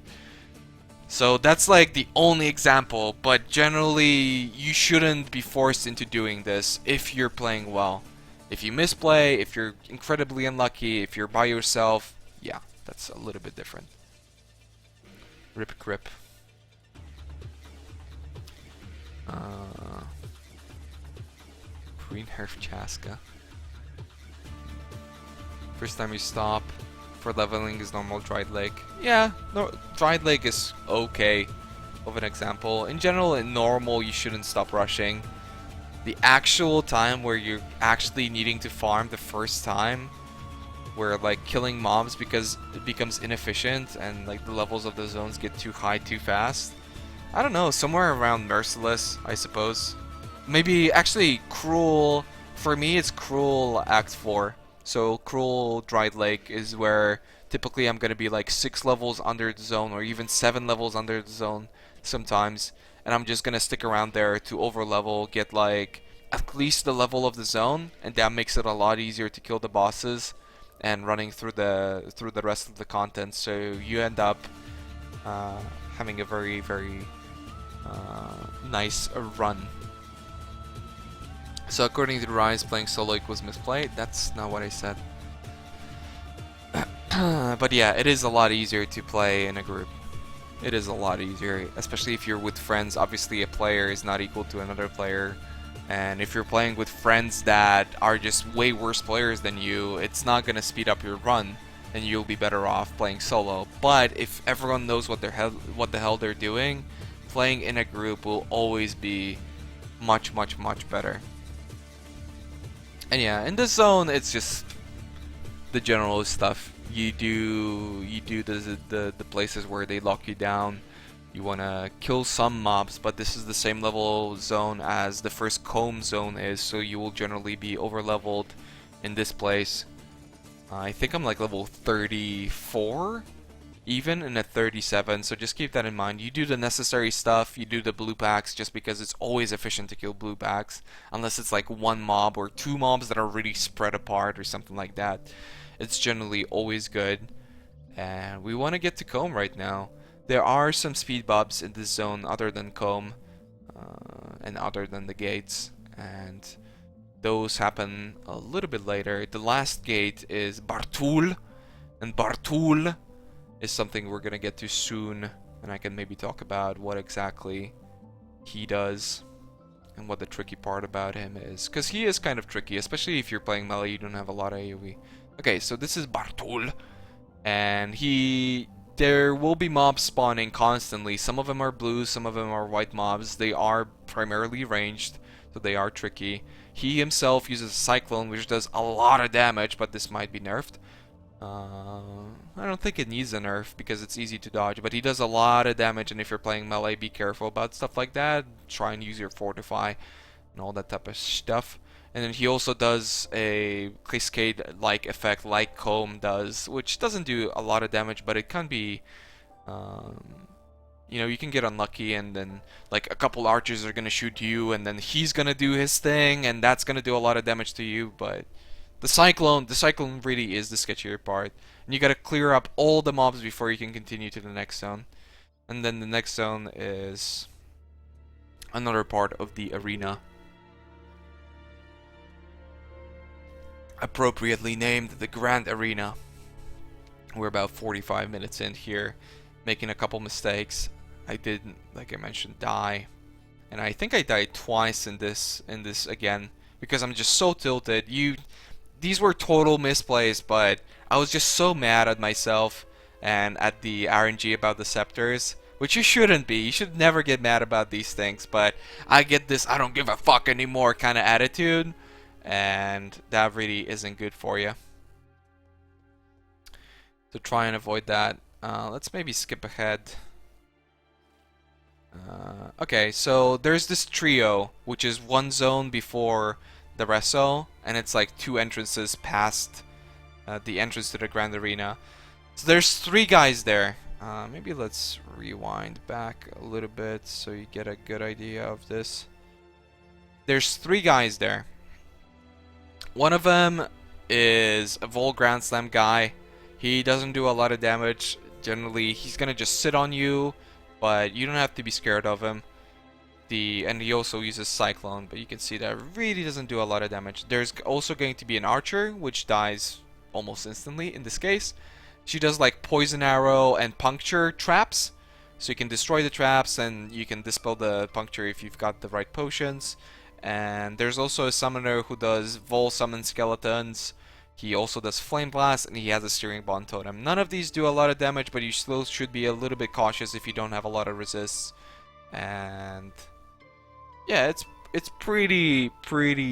So that's like the only example, but generally you shouldn't be forced into doing this if you're playing well. If you misplay, if you're incredibly unlucky, if you're by yourself, yeah, that's a little bit different. Rip Grip. Green Herf Chaska. First time you stop for leveling is normal dried leg. Yeah, no, dried leg is okay of an example. In general, in normal, you shouldn't stop rushing. The actual time where you're actually needing to farm the first time, where like killing mobs because it becomes inefficient and like the levels of the zones get too high too fast. I don't know, somewhere around Merciless, I suppose. Maybe actually Cruel. For me, it's Cruel Act 4. So Cruel Dried Lake is where typically I'm going to be like 6 levels under the zone or even 7 levels under the zone sometimes. And I'm just going to stick around there to overlevel, get like at least the level of the zone. And that makes it a lot easier to kill the bosses and running through the rest of the content. So you end up having a very, very nice run. So according to the Rise, playing solo equals misplayed. That's not what I said. But yeah, it is a lot easier to play in a group. It is a lot easier, especially if you're with friends. Obviously, a player is not equal to another player. And if you're playing with friends that are just way worse players than you, it's not going to speed up your run, and you'll be better off playing solo. But if everyone knows what the hell they're doing, playing in a group will always be much, much, much better. And yeah, in this zone, it's just the general stuff. You do the places where they lock you down. You wanna kill some mobs, but this is the same level zone as the first comb zone is, so you will generally be overleveled in this place. I think I'm like level 34, even, and at 37, so just keep that in mind. You do the necessary stuff, you do the blue packs just because it's always efficient to kill blue packs, unless it's like one mob or 2 mobs that are really spread apart or something like that. It's generally always good. And we want to get to comb right now. There are some speed bumps in this zone other than comb and other than the gates, and those happen a little bit later. The last gate is Bartul, and Bartul is something we're gonna get to soon, and I can maybe talk about what exactly he does and what the tricky part about him is, because he is kind of tricky, especially if you're playing melee. You don't have a lot of AoE. Okay, so this is Bartul, and he there will be mobs spawning constantly. Some of them are blue, some of them are white mobs. They are primarily ranged, so they are tricky. He himself uses a Cyclone, which does a lot of damage, but this might be nerfed. I don't think it needs a nerf because it's easy to dodge, but he does a lot of damage, and if you're playing melee, be careful about stuff like that. Try and use your Fortify and all that type of stuff. And then he also does a Cascade-like effect like Comb does, which doesn't do a lot of damage, but it can be, you know, you can get unlucky and then like a couple archers are gonna shoot you and then he's gonna do his thing and that's gonna do a lot of damage to you, but the Cyclone really is the sketchier part. And you gotta clear up all the mobs before you can continue to the next zone. And then the next zone is another part of the arena, appropriately named the Grand Arena. We're about 45 minutes in here, making a couple mistakes. I did, like I mentioned, die, and I think I died twice in this again because I'm just so tilted. These were total misplays, but I was just so mad at myself and at the RNG about the scepters, which you shouldn't be. You should never get mad about these things, but I get this I don't give a fuck anymore kind of attitude, and that really isn't good for you. To try and avoid that, let's maybe skip ahead. Okay, so there's this trio, which is one zone before the reso, and it's like 2 entrances past the entrance to the Grand Arena. So there's 3 guys there. Maybe let's rewind back a little bit so you get a good idea of this. There's 3 guys there. One of them is a Vol Grand Slam guy. He doesn't do a lot of damage. Generally, he's gonna just sit on you, but you don't have to be scared of him. And he also uses Cyclone, but you can see that really doesn't do a lot of damage. There's also going to be an Archer, which dies almost instantly in this case. She does like Poison Arrow and Puncture traps, so you can destroy the traps and you can dispel the puncture if you've got the right potions. And there's also a Summoner who does Vol Summon Skeletons. He also does Flame Blast, and he has a Steering Bond Totem. None of these do a lot of damage, but you still should be a little bit cautious if you don't have a lot of resists. And yeah, it's pretty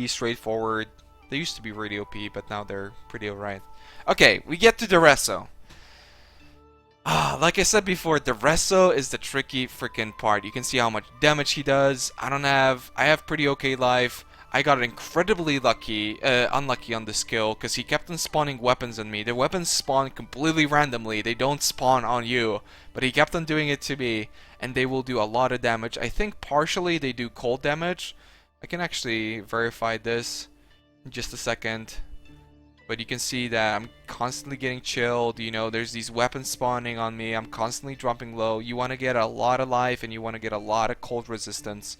straightforward. They used to be really OP, but now they're pretty alright. Okay, we get to the Reso. Like I said before, the Reso is the tricky freaking part. You can see how much damage he does. I have pretty okay life. I got incredibly unlucky on the skill, because he kept on spawning weapons on me. The weapons spawn completely randomly. They don't spawn on you. But he kept on doing it to me, and they will do a lot of damage. I think partially they do cold damage. I can actually verify this in just a second. But you can see that I'm constantly getting chilled. You know, there's these weapons spawning on me. I'm constantly dropping low. You want to get a lot of life, and you want to get a lot of cold resistance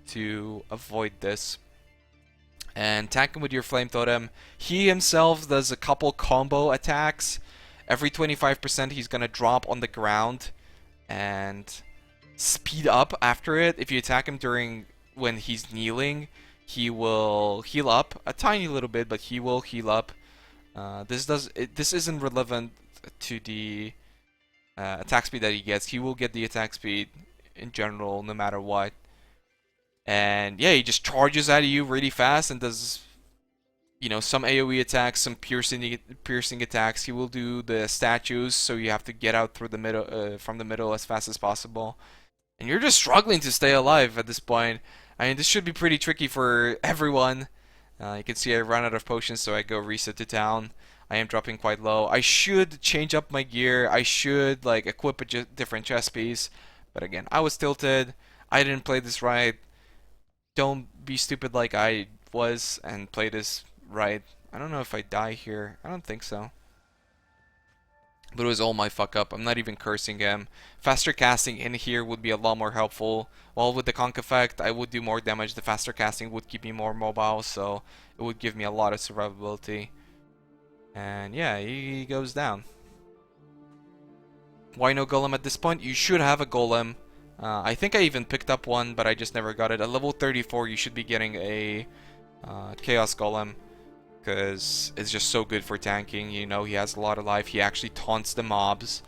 to avoid this. And attack him with your Flame Totem. He himself does a couple combo attacks. Every 25% he's gonna drop on the ground and speed up after it. If you attack him when he's kneeling, he will heal up a tiny little bit, but he will heal up. This isn't relevant to the attack speed that he gets. He will get the attack speed in general no matter what. And yeah, he just charges at you really fast and does, you know, some AoE attacks, some piercing attacks. He will do the statues, so you have to get out through the middle, from the middle as fast as possible. And you're just struggling to stay alive at this point. I mean, this should be pretty tricky for everyone. You can see I ran out of potions, so I go reset to town. I am dropping quite low. I should change up my gear. I should like equip a different chest piece. But again, I was tilted. I didn't play this right. Don't be stupid like I was and play this right. I don't know if I die here. I don't think so. But it was all my fuck up. I'm not even cursing him. Faster casting in here would be a lot more helpful. While with the conk effect, I would do more damage. The faster casting would keep me more mobile, so it would give me a lot of survivability. And yeah, he goes down. Why no golem at this point? You should have a golem. I think I even picked up one, but I just never got it. At level 34, you should be getting a Chaos Golem, because it's just so good for tanking. You know, he has a lot of life. He actually taunts the mobs,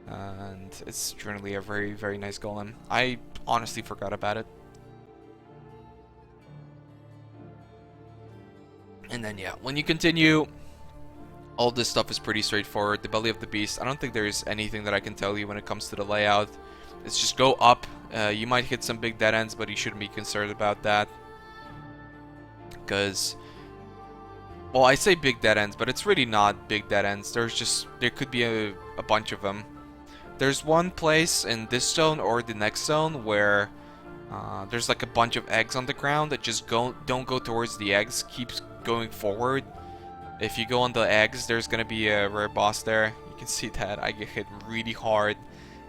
and it's generally a very, very nice golem. I honestly forgot about it. And then yeah, when you continue, all this stuff is pretty straightforward. The belly of the beast, I don't think there's anything that I can tell you when it comes to the layout. It's just go up. You might hit some big dead ends, but you shouldn't be concerned about that. Because, well, I say big dead ends, but it's really not big dead ends. There could be a bunch of them. There's one place in this zone or the next zone where there's like a bunch of eggs on the ground that just don't go towards the eggs, keeps going forward. If you go on the eggs, there's gonna be a rare boss there. You can see that I get hit really hard,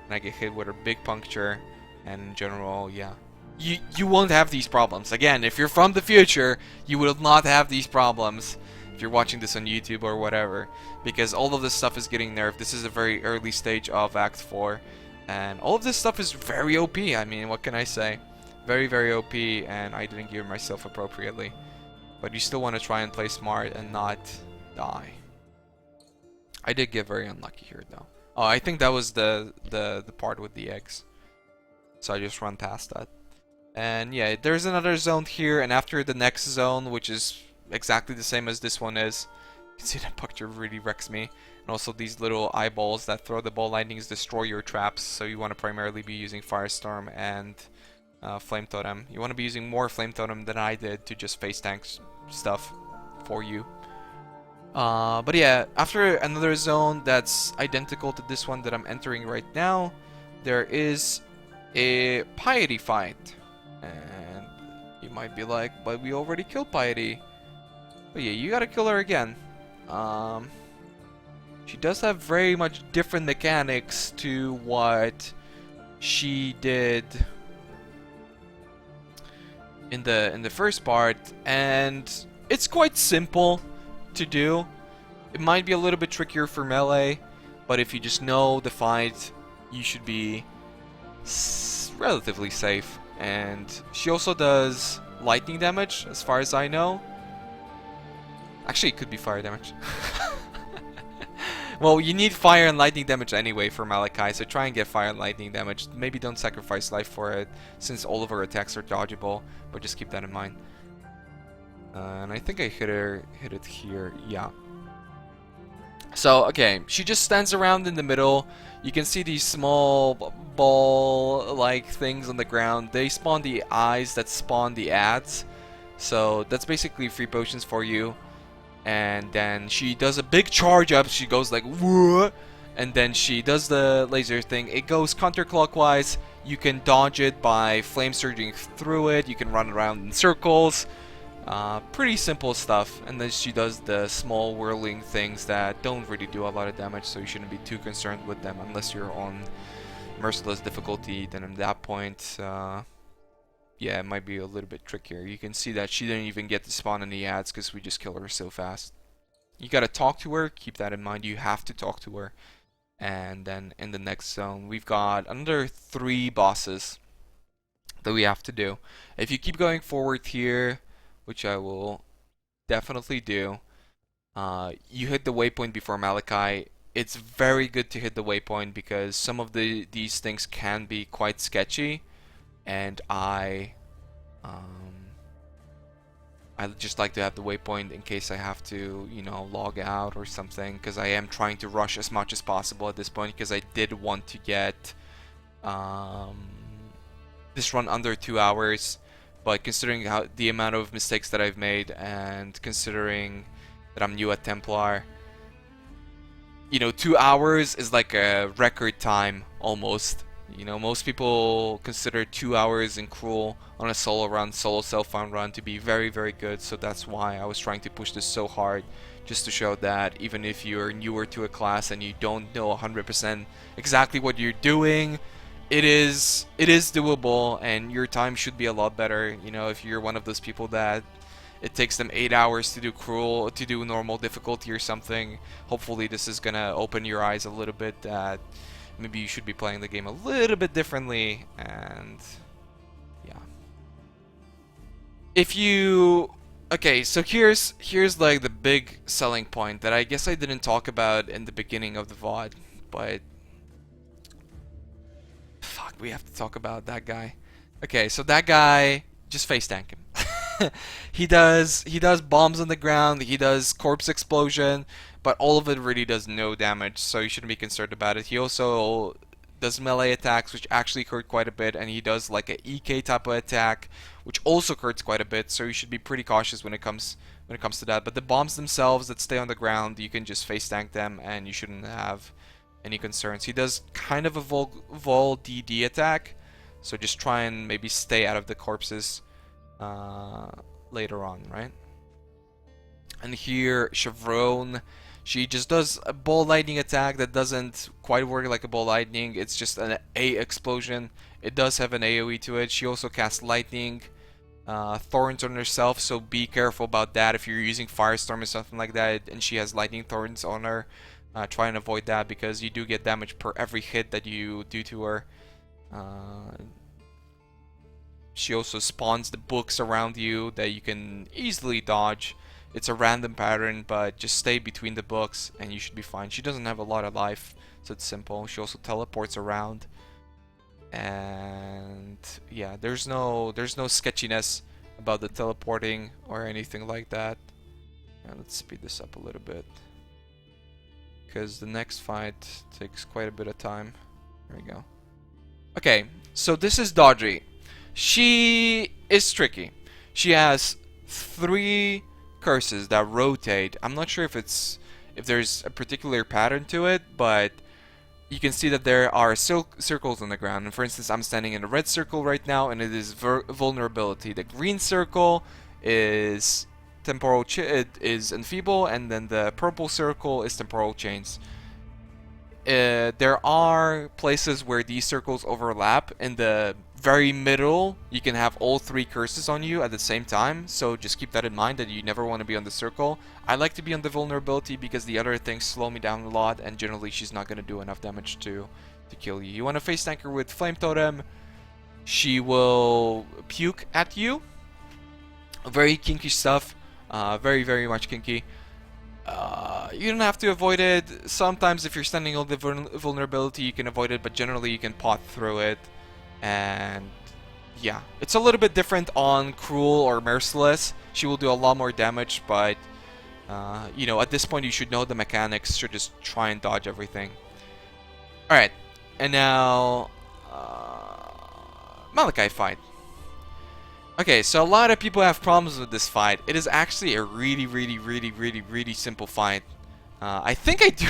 and I get hit with a big puncture. And in general, yeah, you won't have these problems. Again, if you're from the future, you will not have these problems if you're watching this on YouTube or whatever, because all of this stuff is getting nerfed. This is a very early stage of Act 4, and all of this stuff is very OP. I mean, what can I say? Very, very OP, and I didn't gear myself appropriately. But you still want to try and play smart and not die. I did get very unlucky here, though. Oh, I think that was the part with the eggs. So I just run past that. And yeah, there's another zone here, and after the next zone, which is exactly the same as this one is, you can see that puncture really wrecks me. And also these little eyeballs that throw the ball lightnings destroy your traps, so you want to primarily be using Firestorm and Flame Totem. You want to be using more Flame Totem than I did to just face tank stuff for you. But yeah, after another zone that's identical to this one that I'm entering right now, there is a Piety fight. And you might be like, but we already killed Piety. But yeah, you gotta kill her again. She does have very much different mechanics to what she did in the first part, and it's quite simple to do. It might be a little bit trickier for melee, but if you just know the fight, you should be relatively safe. And she also does lightning damage, as far as I know. Actually, it could be fire damage. Well, you need fire and lightning damage anyway for Malachi, so try and get fire and lightning damage. Maybe don't sacrifice life for it, since all of her attacks are dodgeable, but just keep that in mind. And I think I hit it here, yeah. So, okay, she just stands around in the middle. You can see these small ball-like things on the ground. They spawn the eyes that spawn the ads. So, that's basically free potions for you. And then she does a big charge up. She goes like, whoa! And then she does the laser thing. It goes counterclockwise. You can dodge it by flame surging through it. You can run around in circles. Pretty simple stuff. And then she does the small whirling things that don't really do a lot of damage, so you shouldn't be too concerned with them unless you're on merciless difficulty. Then at that point, yeah, it might be a little bit trickier. You can see that she didn't even get to spawn any ads because we just kill her so fast. You gotta talk to her, keep that in mind. You have to talk to her. And then in the next zone, we've got another 3 bosses that we have to do. If you keep going forward here, which I will definitely do, you hit the waypoint before Malachi. It's very good to hit the waypoint because some of these things can be quite sketchy. And I just like to have the waypoint in case I have to, you know, log out or something, because I am trying to rush as much as possible at this point, because I did want to get this run under 2 hours. But considering the amount of mistakes that I've made, and considering that I'm new at Templar, you know, 2 hours is like a record time almost. You know, most people consider 2 hours in Cruel on a solo run, solo self-found run, to be very, very good. So that's why I was trying to push this so hard, just to show that even if you're newer to a class and you don't know 100% exactly what you're doing, it is doable, and your time should be a lot better. You know, if you're one of those people that it takes them 8 hours to do Cruel, to do normal difficulty or something, hopefully this is gonna open your eyes a little bit that maybe you should be playing the game a little bit differently. And yeah, if you okay, so here's like the big selling point that I guess I didn't talk about in the beginning of the VOD, but we have to talk about that guy. Okay, so that guy, just face tank him. He does bombs on the ground, he does corpse explosion, but all of it really does no damage, so you shouldn't be concerned about it. He also does melee attacks, which actually hurt quite a bit, and he does like a EK type of attack, which also hurts quite a bit, so you should be pretty cautious when it comes to that. But the bombs themselves that stay on the ground, you can just face tank them, and you shouldn't have any concerns. He does kind of a vol DD attack, so just try and maybe stay out of the corpses later on, right? And here, Chevron, she just does a ball lightning attack that doesn't quite work like a ball lightning. It's just an A explosion. It does have an AoE to it. She also casts lightning thorns on herself, so be careful about that. If you're using Firestorm or something like that and she has lightning thorns on her, try and avoid that, because you do get damage per every hit that you do to her. She also spawns the books around you that you can easily dodge. It's a random pattern, but just stay between the books and you should be fine. She doesn't have a lot of life, so it's simple. She also teleports around. And yeah, there's no sketchiness about the teleporting or anything like that. Let's speed this up a little bit, because the next fight takes quite a bit of time. There we go. Okay, so this is Dodgy. She is tricky. She has 3 curses that rotate. I'm not sure if there's a particular pattern to it, but you can see that there are circles on the ground. And for instance, I'm standing in a red circle right now, and it is vulnerability. The green circle is it is enfeeble, and then the purple circle is temporal chains. There are places where these circles overlap. In the very middle, you can have all 3 curses on you at the same time, so just keep that in mind, that you never want to be on the circle. I like to be on the vulnerability because the other things slow me down a lot, and generally she's not going to do enough damage to kill you. You want to face tank her with Flame Totem. She will puke at you. Very kinky stuff. Very, very much kinky. You don't have to avoid it. Sometimes if you're standing on the vulnerability, you can avoid it, but generally you can pot through it. And yeah, it's a little bit different on Cruel or Merciless. She will do a lot more damage, but you know, at this point you should know the mechanics, so just try and dodge everything. Alright, and now Malachi fight. Okay, so a lot of people have problems with this fight. It is actually a really simple fight. I think I do,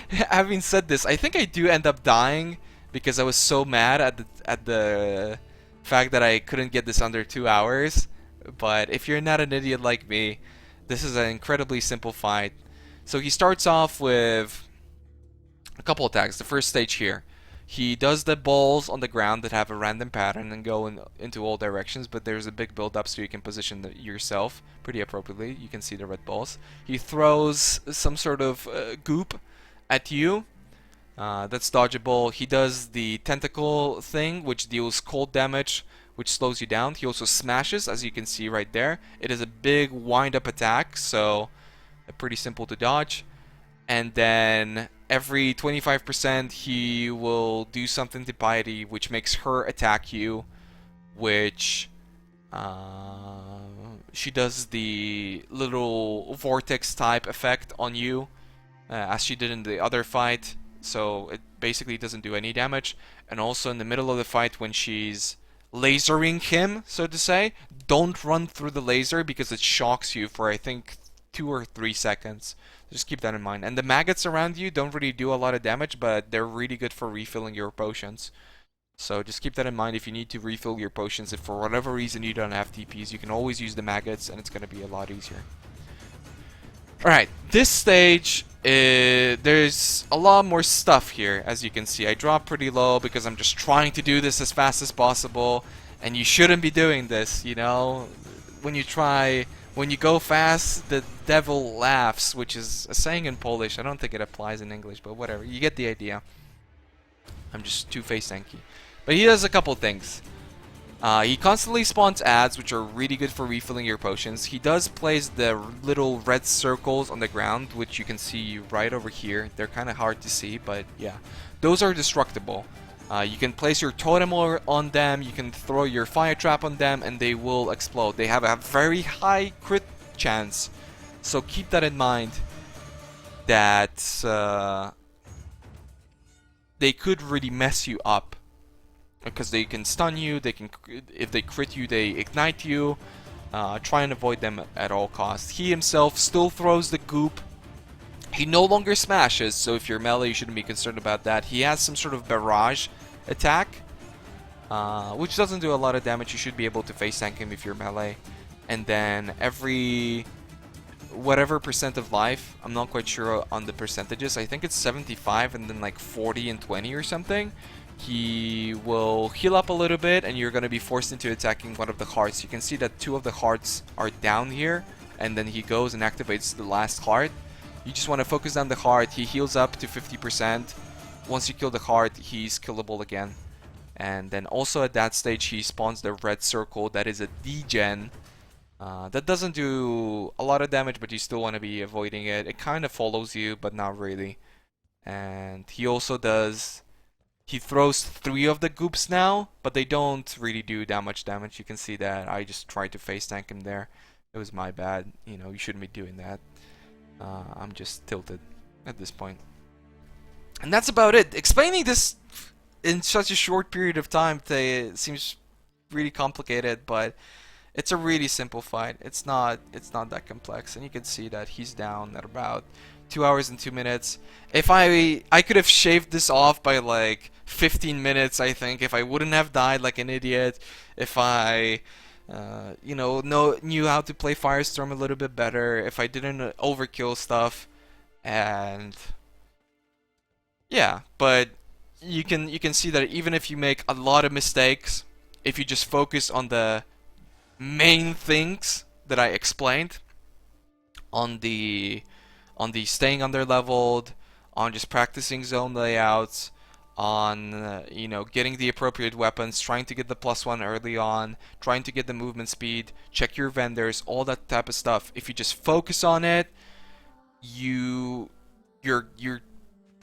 having said this, I think I do end up dying because I was so mad at the fact that I couldn't get this under 2 hours. But if you're not an idiot like me, this is an incredibly simple fight. So he starts off with a couple attacks. The first stage here, he does the balls on the ground that have a random pattern and go into all directions, but there's a big build up so you can position yourself pretty appropriately. You can see the red balls. He throws some sort of goop at you. That's dodgeable. He does the tentacle thing, which deals cold damage, which slows you down. He also smashes, as you can see right there. It is a big wind-up attack, so pretty simple to dodge. And then every 25% he will do something to Piety, which makes her attack you, which she does the little vortex type effect on you, as she did in the other fight. So it basically doesn't do any damage. And also in the middle of the fight, when she's lasering him, so to say, don't run through the laser because it shocks you for, I think, 2 or 3 seconds. Just keep that in mind. And the maggots around you don't really do a lot of damage, but they're really good for refilling your potions. So just keep that in mind. If you need to refill your potions, if for whatever reason you don't have TPs, you can always use the maggots and it's going to be a lot easier. Alright, this stage, there's a lot more stuff here, as you can see. I dropped pretty low because I'm just trying to do this as fast as possible, and you shouldn't be doing this, you know? When you go fast, the devil laughs, which is a saying in Polish. I don't think it applies in English, but whatever. You get the idea. I'm just two-face tanky. But he does a couple things. He constantly spawns ads, which are really good for refilling your potions. He does place the little red circles on the ground, which you can see right over here. They're kind of hard to see, but yeah. Those are destructible. You can place your totem on them, you can throw your fire trap on them, and they will explode. They have a very high crit chance, so keep that in mind, that they could really mess you up. Because they can stun you, they can, if they crit you, they ignite you. Try and avoid them at all costs. He himself still throws the goop. He no longer smashes, so if you're melee, you shouldn't be concerned about that. He has some sort of barrage attack, which doesn't do a lot of damage. You should be able to face tank him if you're melee. And then every whatever percent of life, I'm not quite sure on the percentages. I think it's 75 and then like 40 and 20 or something. He will heal up a little bit, and you're going to be forced into attacking one of the hearts. You can see that 2 of the hearts are down here, and then he goes and activates the last heart. You just want to focus on the heart. He heals up to 50%. Once you kill the heart, he's killable again. And then also at that stage, he spawns the red circle. That is a degen. That doesn't do a lot of damage, but you still want to be avoiding it. It kind of follows you, but not really. And he also does... He throws 3 of the goops now, but they don't really do that much damage. You can see that I just tried to face tank him there. It was my bad. You know, you shouldn't be doing that. I'm just tilted at this point. And that's about it. Explaining this in such a short period of time seems really complicated, but it's a really simple fight. It's not that complex, and you can see that he's down at about 2 hours and 2 minutes. If I could have shaved this off by like 15 minutes, I think, if I wouldn't have died like an idiot, if I you know, knew how to play Firestorm a little bit better, if I didn't overkill stuff, and yeah, but you can see that even if you make a lot of mistakes, if you just focus on the main things that I explained, on the staying under leveled, on just practicing zone layouts, on you know, getting the appropriate weapons, trying to get the +1 early on, trying to get the movement speed, check your vendors, all that type of stuff. If you just focus on it, your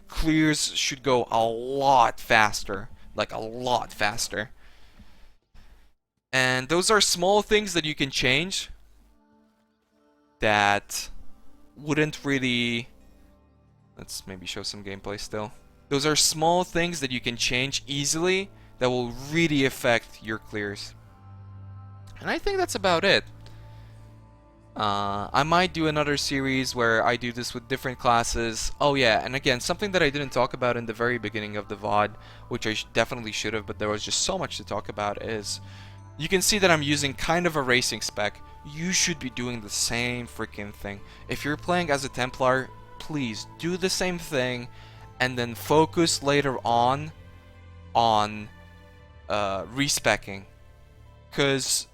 clears should go a lot faster, like a lot faster. And those are small things that you can change that wouldn't really... Let's maybe show some gameplay still. Those are small things that you can change easily that will really affect your clears. And I think that's about it. I might do another series where I do this with different classes. Oh yeah, and again, something that I didn't talk about in the very beginning of the VOD, which I definitely should have, but there was just so much to talk about, is you can see that I'm using kind of a racing spec. You should be doing the same freaking thing. If you're playing as a Templar, please do the same thing, and then focus later on respecking. Because,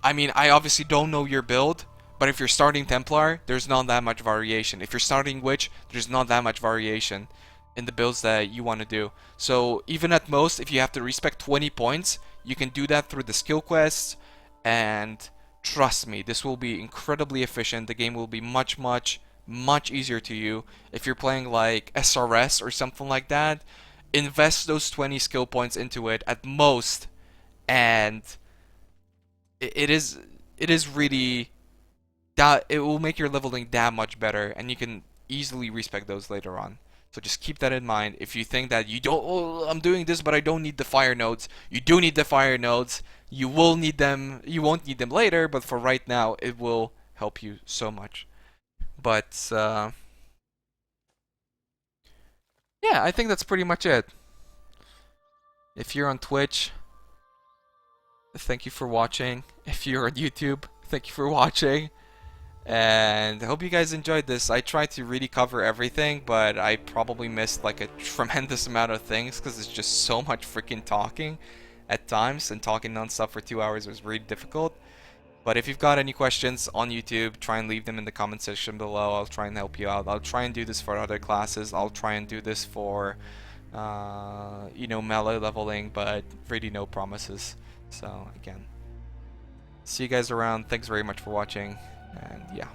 I mean, I obviously don't know your build, but if you're starting Templar, there's not that much variation. If you're starting Witch, there's not that much variation in the builds that you want to do. So even at most, if you have to respec 20 points, you can do that through the skill quests, and trust me, this will be incredibly efficient. The game will be much easier to you. If you're playing like SRS or something like that, invest those 20 skill points into it at most, and it is really that it will make your leveling that much better, and you can easily respec those later on. So just keep that in mind. If you think that you don't, oh, I'm doing this but I don't need the fire nodes, you do need the fire nodes. You will need them. You won't need them later, but for right now, it will help you so much. But yeah, I think that's pretty much it. If you're on Twitch, thank you for watching. If you're on YouTube, thank you for watching. And I hope you guys enjoyed this. I tried to really cover everything, but I probably missed like a tremendous amount of things because it's just so much freaking talking at times, and talking non-stop for 2 hours was really difficult. But if you've got any questions on YouTube, try and leave them in the comment section below. I'll try and help you out. I'll try and do this for other classes. I'll try and do this for, you know, melee leveling, but really no promises. So again, see you guys around. Thanks very much for watching, and yeah.